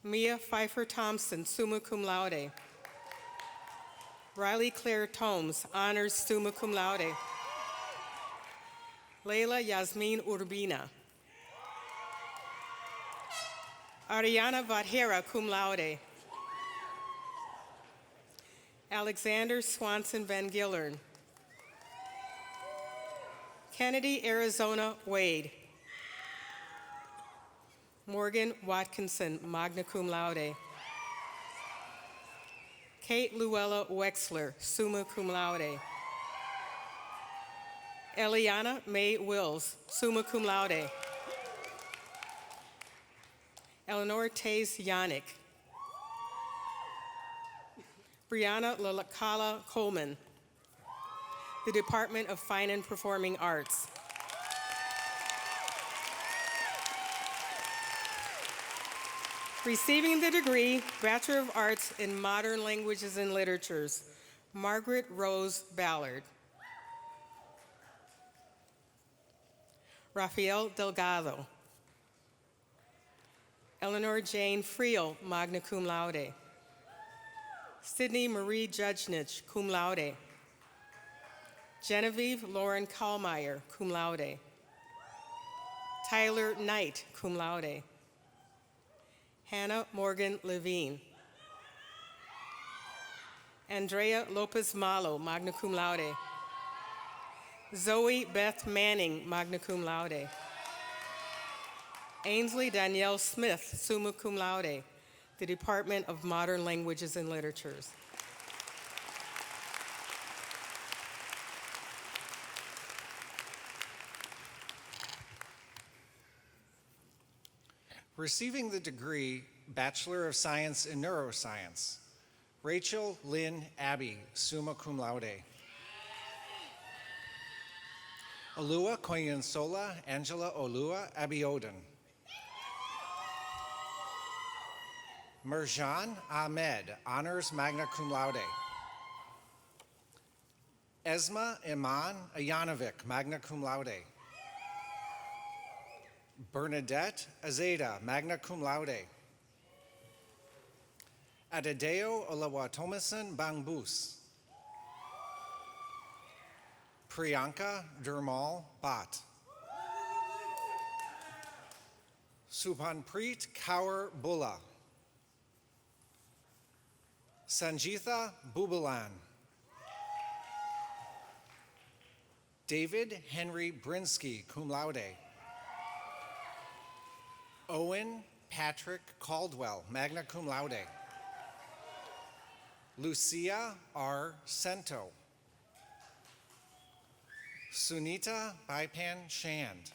Mia Pfeiffer Thompson, summa cum laude. Riley Claire Tomes, honors summa cum laude. Leila Yasmin Urbina. Ariana Vadhera, cum laude. Alexander Swanson Van Gillern. Kennedy Arizona Wade. Morgan Watkinson, magna cum laude. Kate Luella Wexler, summa cum laude. Eliana Mae Wills, summa cum laude. Eleanor Taze Yannick. Brianna Lalakala Coleman, the Department of Fine and Performing Arts. Receiving the degree, Bachelor of Arts in Modern Languages and Literatures, Margaret Rose Ballard. Rafael Delgado. Eleanor Jane Friel, magna cum laude. Sydney Marie Judgenich, cum laude. Genevieve Lauren Kallmeyer, cum laude. Tyler Knight, cum laude. Hannah Morgan Levine. Andrea Lopez Malo, magna cum laude. Zoe Beth Manning, magna cum laude. Ainsley Danielle Smith, summa cum laude, the Department of Modern Languages and Literatures. Receiving the degree Bachelor of Science in Neuroscience, Rachel Lynn Abbey, summa cum laude. Olua Koyunsola Angela Olua Abiodun. Merjan Ahmed, honors magna cum laude. Esma Iman Ayanovic, magna cum laude. Bernadette Azeda, magna cum laude. Adedeo Olawatomason Bangbus. Priyanka Dermal Bhatt. Subhanpreet Kaur Bulla. Sanjitha Bubalan. David Henry Brinsky, cum laude. Owen Patrick Caldwell, magna cum laude. Lucia R. Sento. Sunita Baipan Shand.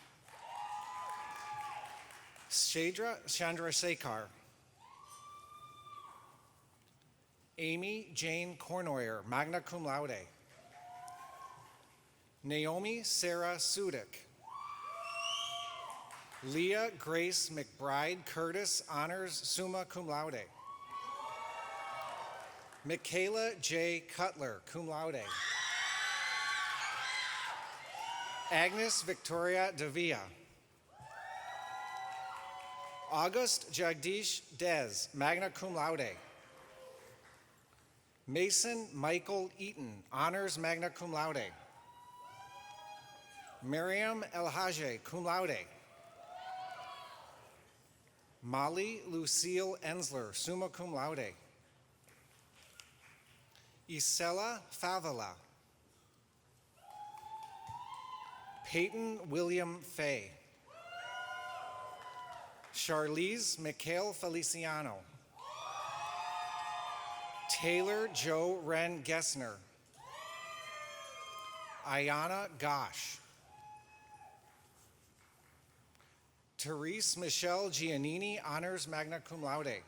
Shadra Chandrasekhar. Amy Jane Cornoyer, magna cum laude. Naomi Sarah Sudik. Leah Grace McBride Curtis, honors summa cum laude. Michaela J. Cutler, cum laude. Agnes Victoria Davia. August Jagdish Dez, magna cum laude. Mason Michael Eaton, honors magna cum laude. Miriam Elhaje, cum laude. Molly Lucille Ensler, summa cum laude. Isela Favela. Peyton William Fay. Charlize Mikhail Feliciano. Taylor Joe Ren Gessner. Ayana Gosh. Therese Michelle Giannini, honors magna cum laude.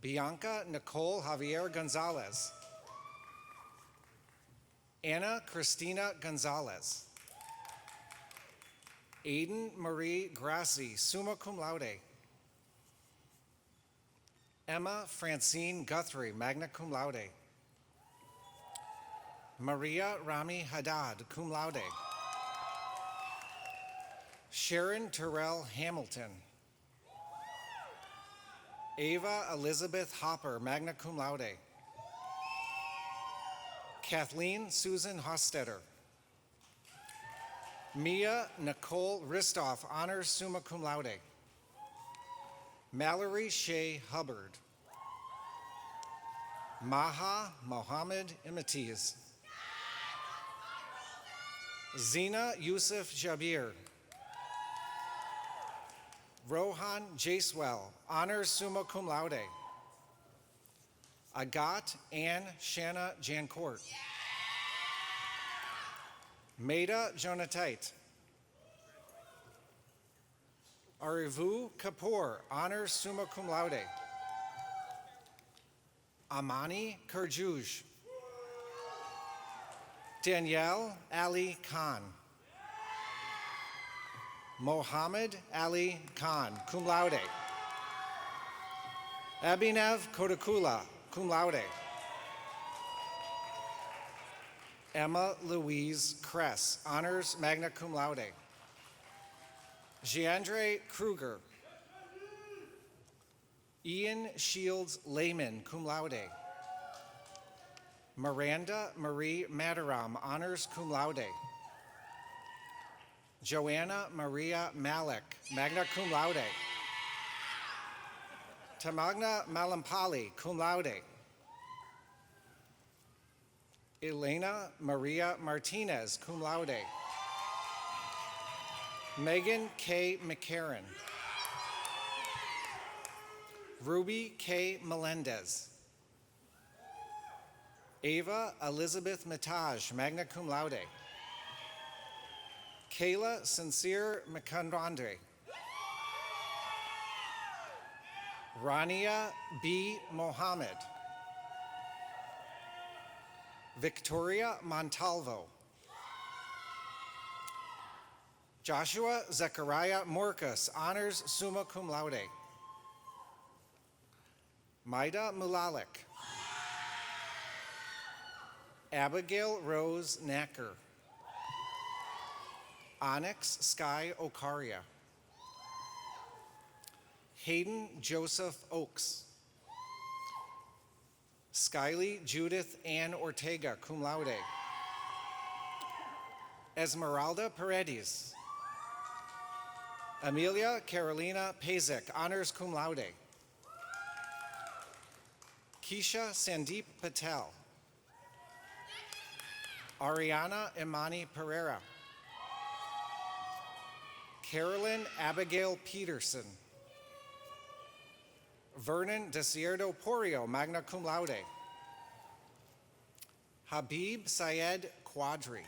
Bianca Nicole Javier Gonzalez. Anna Cristina Gonzalez. Aiden Marie Grassi, summa cum laude. Emma Francine Guthrie, magna cum laude. Maria Rami Haddad, cum laude. Sharon Terrell Hamilton. Ava Elizabeth Hopper, magna cum laude. Kathleen Susan Hostetter. Mia Nicole Ristoff, honors summa cum laude. Mallory Shea Hubbard. Maha Mohammed Imatiz. Zina Yusuf Jabir. Rohan Jaswell, honors summa cum laude. Agat Ann Shanna Jancourt. Maida Jonatait. Arivu Kapoor, honors summa cum laude. Amani Kurjuj. Danielle Ali Khan. Mohammed Ali Khan, cum laude. Abhinav Kodakula, cum laude. Emma Louise Kress, honors magna cum laude. Jeandre Kruger. Ian Shields Lehman, cum laude. Miranda Marie Mataram, honors cum laude. Joanna Maria Malik, magna cum laude. Tamagna Malampali, cum laude. Elena Maria Martinez, cum laude. Megan K. McCarran. Ruby K. Melendez. Ava Elizabeth Mitaj, magna cum laude. Kayla Sincere McCondrandre. Rania B. Mohammed. Victoria Montalvo. Joshua Zechariah Morcus, honors summa cum laude. Maida Mulalik. Abigail Rose Nacker. Onyx Sky Okaria. Hayden Joseph Oakes. Skyly Judith Ann Ortega, cum laude. Esmeralda Paredes. Amelia Carolina Pazek, honors cum laude. Keisha Sandeep Patel. Ariana Imani Pereira. Carolyn Abigail Peterson. Vernon Desierto Porio, magna cum laude. Habib Syed Quadri.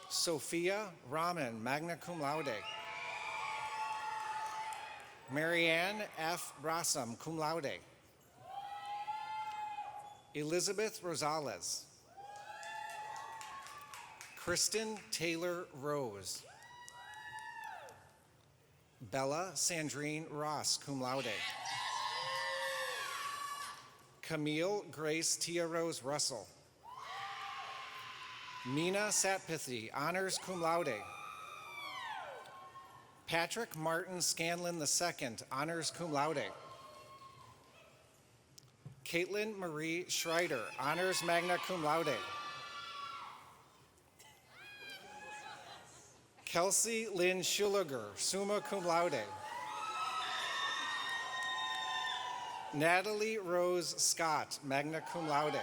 Sophia Rahman, magna cum laude. Marianne F. Brassam, cum laude. Elizabeth Rosales. Kristen Taylor Rose. Bella Sandrine Ross, cum laude. Camille Grace Tia Rose Russell. Mina Satpathy, honors cum laude. Patrick Martin Scanlon II, honors cum laude. Caitlin Marie Schreider, honors magna cum laude. Kelsey Lynn Schuliger, summa cum laude. Natalie Rose Scott, magna cum laude.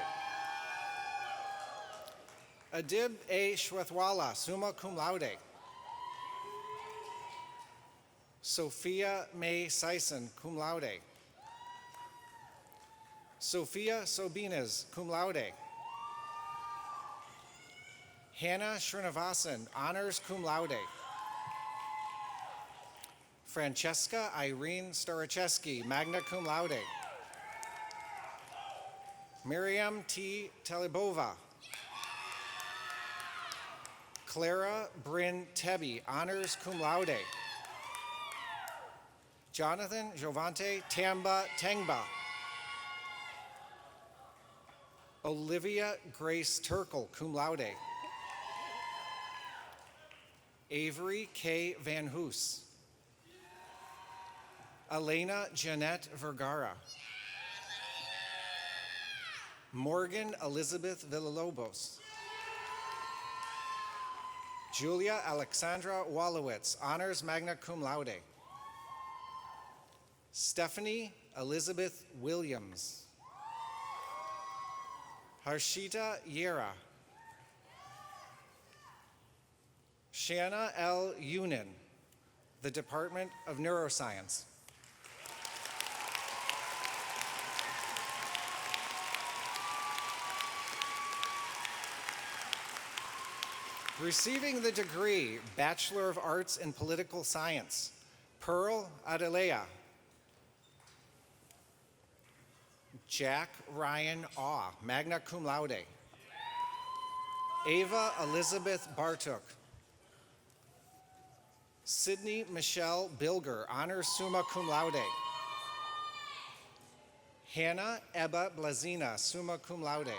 Adib A. Shwethwala, summa cum laude. Sophia May Sison, cum laude. Sophia Sobinas, cum laude. Hannah Srinivasan, honors cum laude. Francesca Irene Staracheski, magna cum laude. Miriam T. Talibova. Clara Bryn Tebby, honors cum laude. Jonathan Jovante Tamba Tengba. Olivia Grace Turkle, cum laude. Avery K. Van Hoos. Elena Jeanette Vergara. Morgan Elizabeth Villalobos. Julia Alexandra Wallowitz, honors magna cum laude. Stephanie Elizabeth Williams. Harshita Yera. Shanna L. Yunin, the Department of Neuroscience. Receiving the degree Bachelor of Arts in Political Science, Pearl Adelea. Jack Ryan Aw, magna cum laude. Ava Elizabeth Bartuk. Sydney Michelle Bilger, honors summa cum laude. Hannah Ebba Blazina, summa cum laude.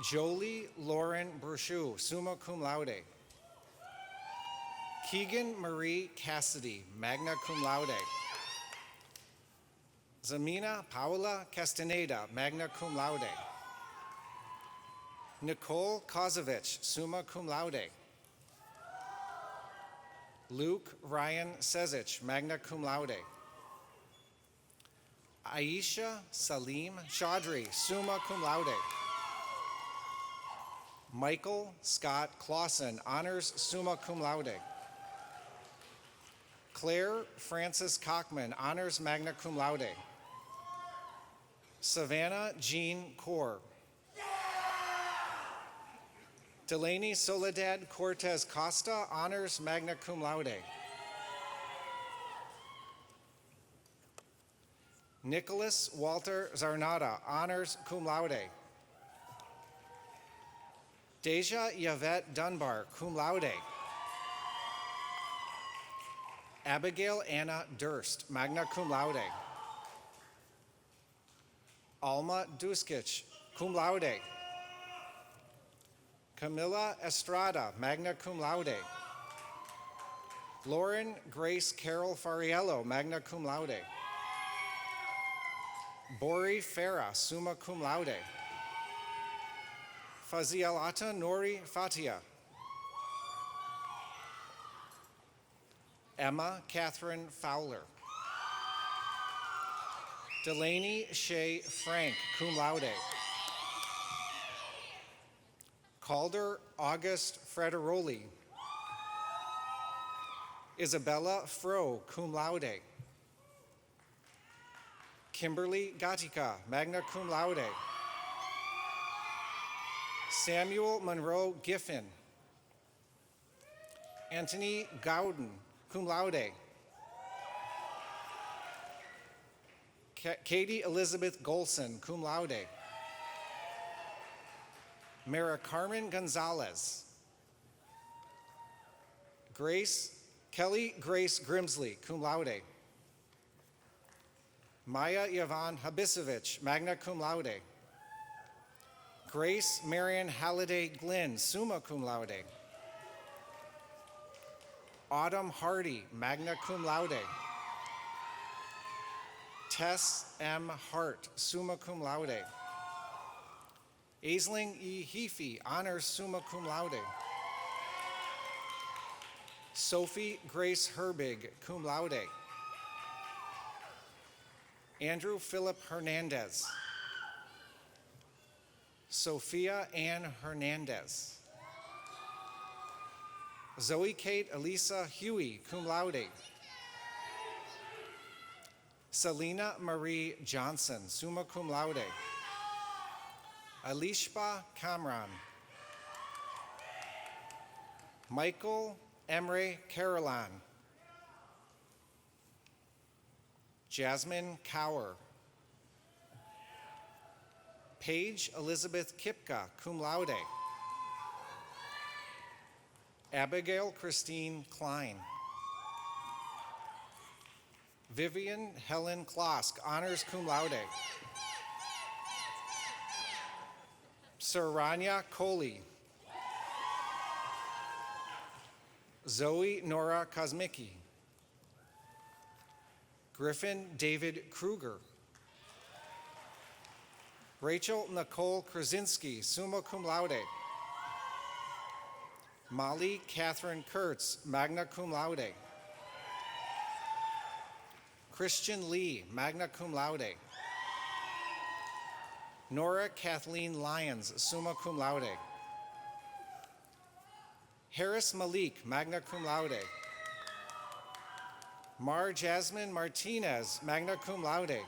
Jolie Lauren Bruchu, summa cum laude. Keegan Marie Cassidy, magna cum laude. Zamina Paula Castaneda, magna cum laude. Nicole Kozovich, summa cum laude. Luke Ryan Sezich, magna cum laude. Aisha Salim Chaudhry, summa cum laude. Michael Scott Clausen, honors summa cum laude. Claire Frances Cockman, honors magna cum laude. Savannah Jean Kaur. Delaney Soledad Cortez Costa, honors magna cum laude. Nicholas Walter Zarnata, honors cum laude. Deja Yvette Dunbar, cum laude. Abigail Anna Durst, magna cum laude. Alma Duskic, cum laude. Camilla Estrada, magna cum laude. Lauren Grace Carol Fariello, magna cum laude. Bori Farah, summa cum laude. Fazialata Nori Fatia. Emma Catherine Fowler. Delaney Shea Frank, cum laude. Calder August Frederoli. Isabella Fro, cum laude. Kimberly Gatica, magna cum laude. Samuel Monroe Giffen. Anthony Gowden, cum laude. Katie Elizabeth Golson, cum laude. Mara Carmen Gonzalez. Kelly Grace Grimsley, cum laude. Maya Yvonne Habisovich, magna cum laude. Grace Marion Halliday Glynn, summa cum laude. Autumn Hardy, magna cum laude. Tess M. Hart, summa cum laude. Aisling E. Heafy, honors summa cum laude. Sophie Grace Herbig, cum laude. Andrew Philip Hernandez. Sophia Ann Hernandez. Zoe Kate Elisa Huey, cum laude. Selena Marie Johnson, summa cum laude. Alishba Kamran. Michael Emre Carolan. Jasmine Cower. Paige Elizabeth Kipka, cum laude. Abigail Christine Klein. Vivian Helen Klosk, honors cum laude. Saranya Kohli. Zoe Nora Kosmicki. Griffin David Kruger. Rachel Nicole Krasinski, summa cum laude. Molly Catherine Kurtz, magna cum laude. Christian Lee, magna cum laude. Nora Kathleen Lyons, summa cum laude. Harris Malik, magna cum laude. Mar Jasmine Martinez, magna cum laude.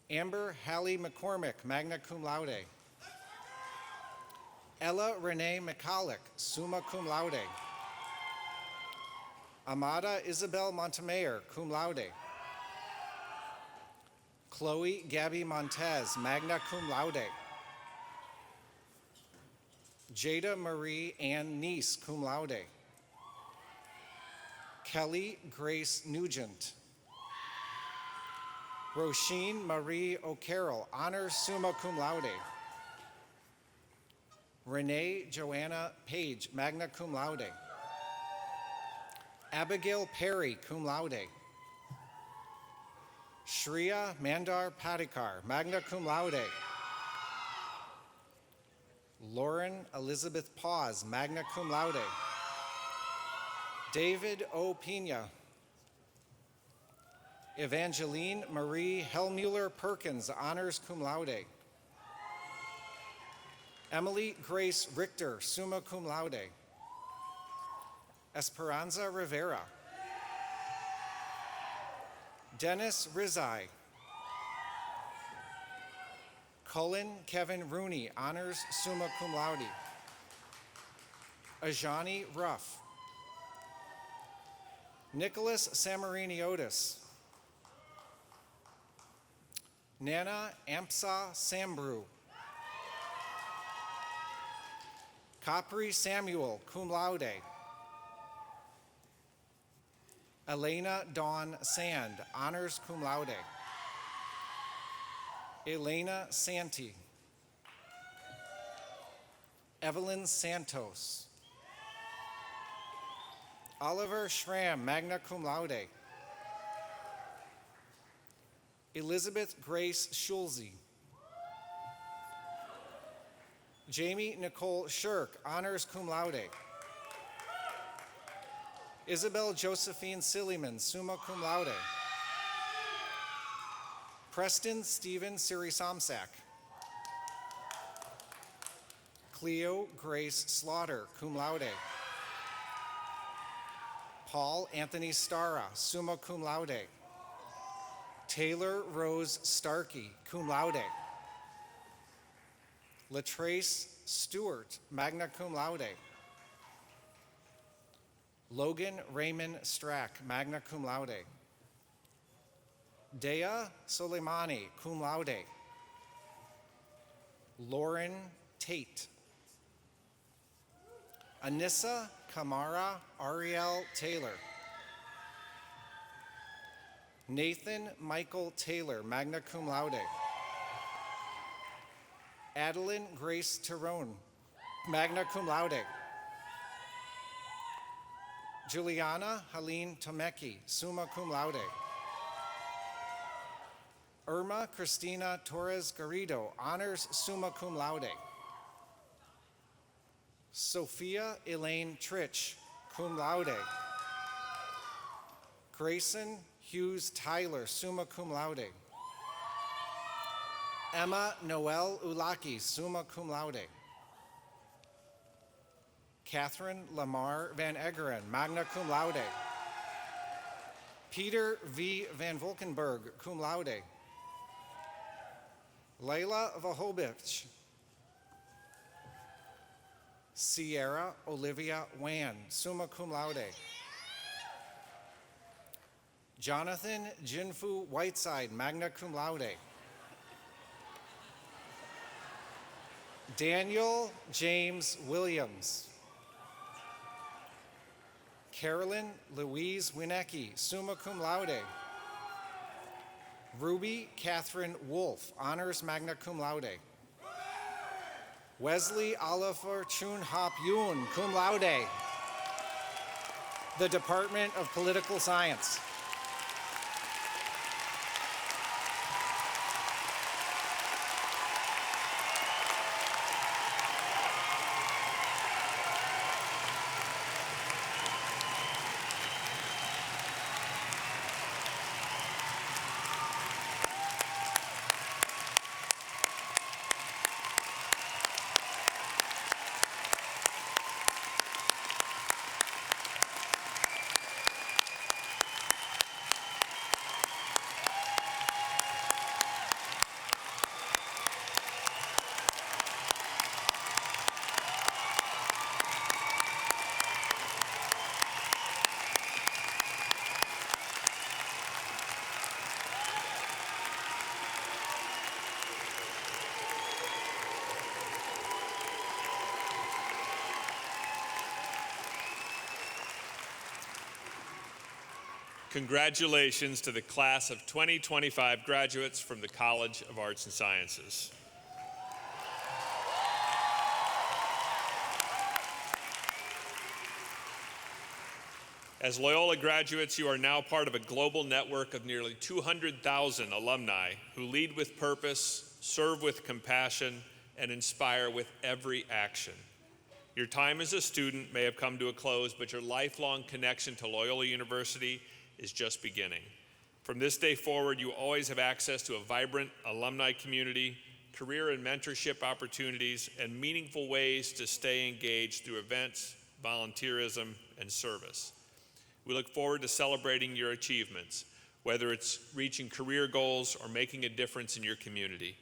Amber Hallie McCormick, magna cum laude. Ella Renee McCulloch, summa cum laude. Amada Isabel Montemayor, cum laude. Chloe Gabby Montez, magna cum laude. Jada Marie Ann Neese, cum laude. Kelly Grace Nugent. Roisin Marie O'Carroll, honors summa cum laude. Renee Joanna Page, magna cum laude. Abigail Perry, cum laude. Shreya Mandar Padikar, magna cum laude. Lauren Elizabeth Paz, magna cum laude. David O. Pina. Evangeline Marie Hellmuller Perkins, honors cum laude. Emily Grace Richter, summa cum laude. Esperanza Rivera. Dennis Rizai. Cullen Kevin Rooney, honors summa cum laude. Ajani Ruff. Nicholas Samariniotis. Nana Ampsa Sambru. Capri Samuel, cum laude. Elena Dawn Sand, honors cum laude. Elena Santi. Evelyn Santos. Oliver Schramm, magna cum laude. Elizabeth Grace Schulze. Jamie Nicole Shirk, honors cum laude. Isabel Josephine Silliman, summa cum laude. Preston Stephen Sirisamsak. Cleo Grace Slaughter, cum laude. Paul Anthony Stara, summa cum laude. Taylor Rose Starkey, cum laude. Latrace Stewart, magna cum laude. Logan Raymond Strack, magna cum laude. Dea Soleimani, cum laude. Lauren Tate. Anissa Kamara Ariel Taylor. Nathan Michael Taylor, magna cum laude. Adeline Grace Tyrone, magna cum laude. Juliana Helene Tomecki, summa cum laude. Irma Cristina Torres Garrido, honors summa cum laude. Sophia Elaine Trich, cum laude. Grayson Hughes Tyler, summa cum laude. Emma Noel Ulaki, summa cum laude. Catherine Lamar Van Eggeren, magna cum laude. Peter V. Van Volkenberg, cum laude. Layla Vahobich. Sierra Olivia Wan, summa cum laude. Jonathan Jinfu Whiteside, magna cum laude. Daniel James Williams. Carolyn Louise Winecki, summa cum laude. Ruby Catherine Wolf, honors magna cum laude. Wesley Oliver Chun Hop Yoon, cum laude. The Department of Political Science. Congratulations to the class of 2025 graduates from the College of Arts and Sciences. As Loyola graduates, you are now part of a global network of nearly 200,000 alumni who lead with purpose, serve with compassion, and inspire with every action. Your time as a student may have come to a close, but your lifelong connection to Loyola University is just beginning. From this day forward, you always have access to a vibrant alumni community, career and mentorship opportunities, and meaningful ways to stay engaged through events, volunteerism, and service. We look forward to celebrating your achievements, whether it's reaching career goals or making a difference in your community.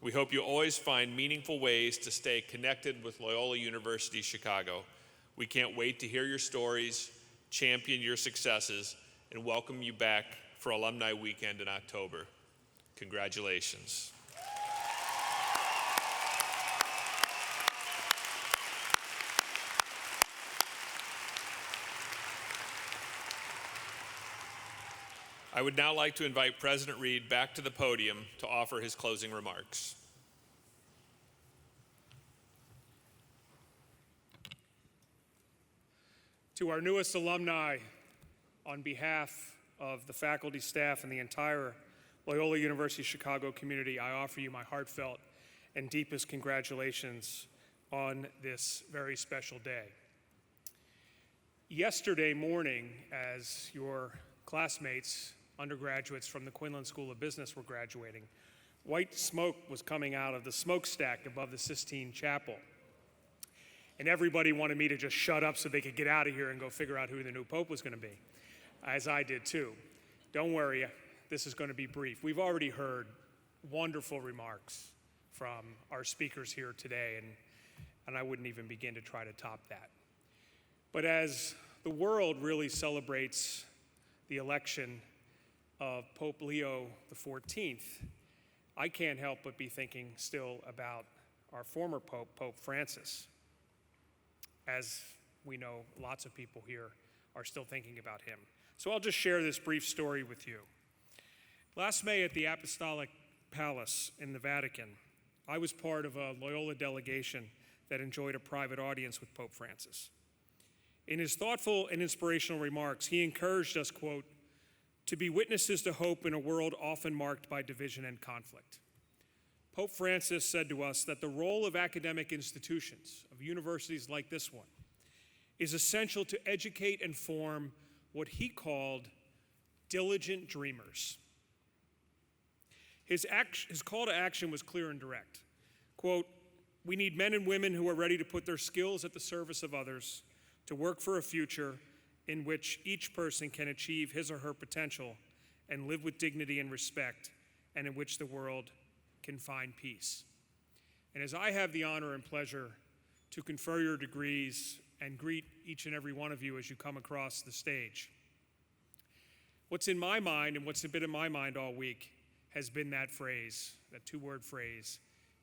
We hope you always find meaningful ways to stay connected with Loyola University Chicago. We can't wait to hear your stories, champion your successes, and welcome you back for Alumni Weekend in October. Congratulations. I would now like to invite President Reed back to the podium to offer his closing remarks. To our newest alumni, on behalf of the faculty, staff, and the entire Loyola University Chicago community, I offer you my heartfelt and deepest congratulations on this very special day. Yesterday morning, as your classmates, undergraduates from the Quinlan School of Business were graduating, white smoke was coming out of the smokestack above the Sistine Chapel. And everybody wanted me to just shut up so they could get out of here and go figure out who the new pope was going to be, as I did too. Don't worry, this is going to be brief. We've already heard wonderful remarks from our speakers here today, and I wouldn't even begin to try to top that. But as the world really celebrates the election of Pope Leo XIV, I can't help but be thinking still about our former Pope, Pope Francis. As we know, lots of people here are still thinking about him. So I'll just share this brief story with you. Last May at the Apostolic Palace in the Vatican, I was part of a Loyola delegation that enjoyed a private audience with Pope Francis. In his thoughtful and inspirational remarks, he encouraged us, quote, to be witnesses to hope in a world often marked by division and conflict. Pope Francis said to us that the role of academic institutions, of universities like this one, is essential to educate and form what he called diligent dreamers. His call to action was clear and direct. Quote, we need men and women who are ready to put their skills at the service of others, to work for a future in which each person can achieve his or her potential and live with dignity and respect, and in which the world can find peace. And as I have the honor and pleasure to confer your degrees and greet each and every one of you as you come across the stage, what's in my mind and what's been in my mind all week has been that phrase, that two-word phrase,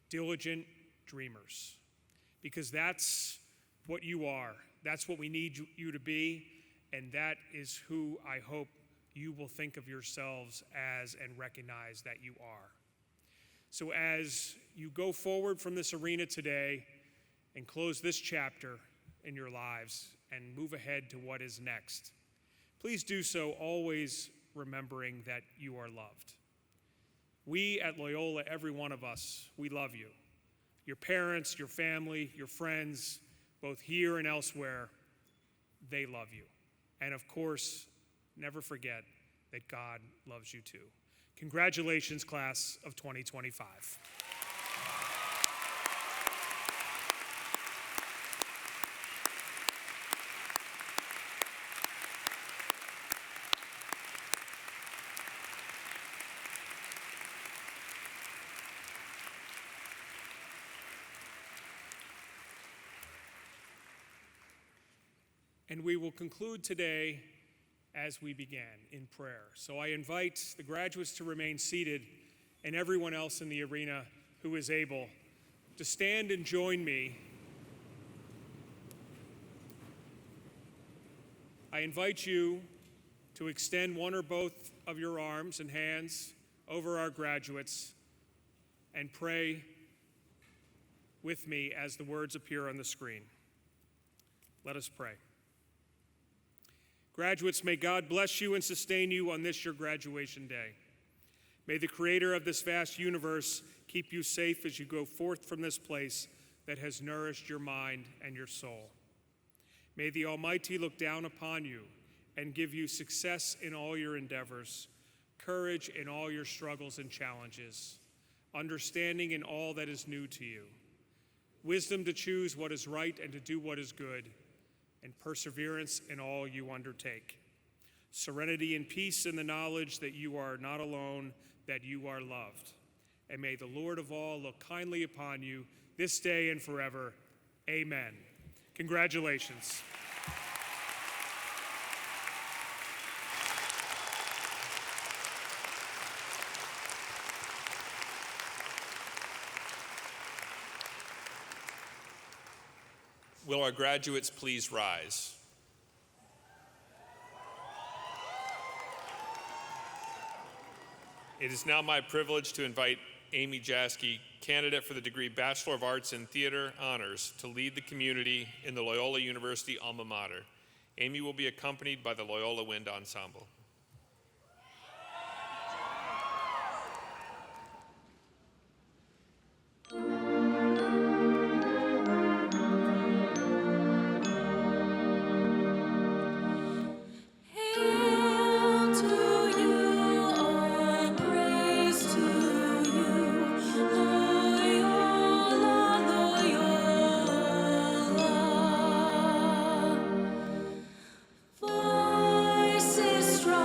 diligent dreamers. Because that's what you are. That's what we need you to be, and that is who I hope you will think of yourselves as and recognize that you are. So as you go forward from this arena today and close this chapter in your lives and move ahead to what is next, please do so always remembering that you are loved. We at Loyola, every one of us, we love you. Your parents, your family, your friends, both here and elsewhere, they love you. And of course, never forget that God loves you too. Congratulations, class of 2025. And we will conclude today as we began in prayer. So I invite the graduates to remain seated and everyone else in the arena who is able to stand and join me. I invite you to extend one or both of your arms and hands over our graduates and pray with me as the words appear on the screen. Let us pray. Graduates, may God bless you and sustain you on this your graduation day. May the creator of this vast universe keep you safe as you go forth from this place that has nourished your mind and your soul. May the Almighty look down upon you and give you success in all your endeavors, courage in all your struggles and challenges, understanding in all that is new to you, wisdom to choose what is right and to do what is good, and perseverance in all you undertake. Serenity and peace in the knowledge that you are not alone, that you are loved. And may the Lord of all look kindly upon you this day and forever. Amen. Congratulations. Will our graduates please rise? It is now my privilege to invite Amy Jaskey, candidate for the degree Bachelor of Arts in Theater Honors, to lead the community in the Loyola University alma mater. Amy will be accompanied by the Loyola Wind Ensemble. Voices strong.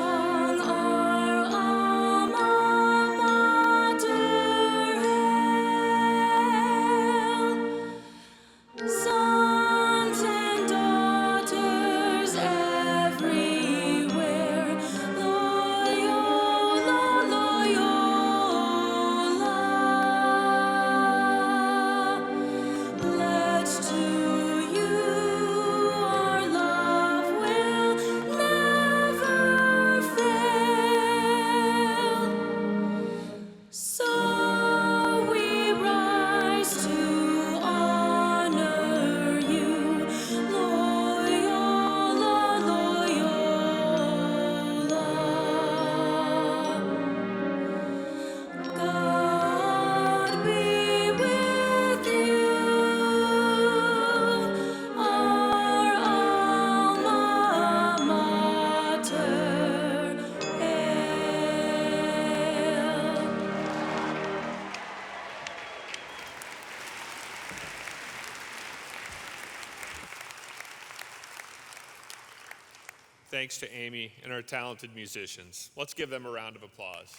Thanks to Amy and our talented musicians. Let's give them a round of applause.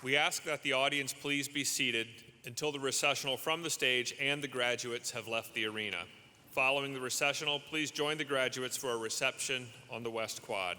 We ask that the audience please be seated until the recessional from the stage and the graduates have left the arena. Following the recessional, please join the graduates for a reception on the West Quad.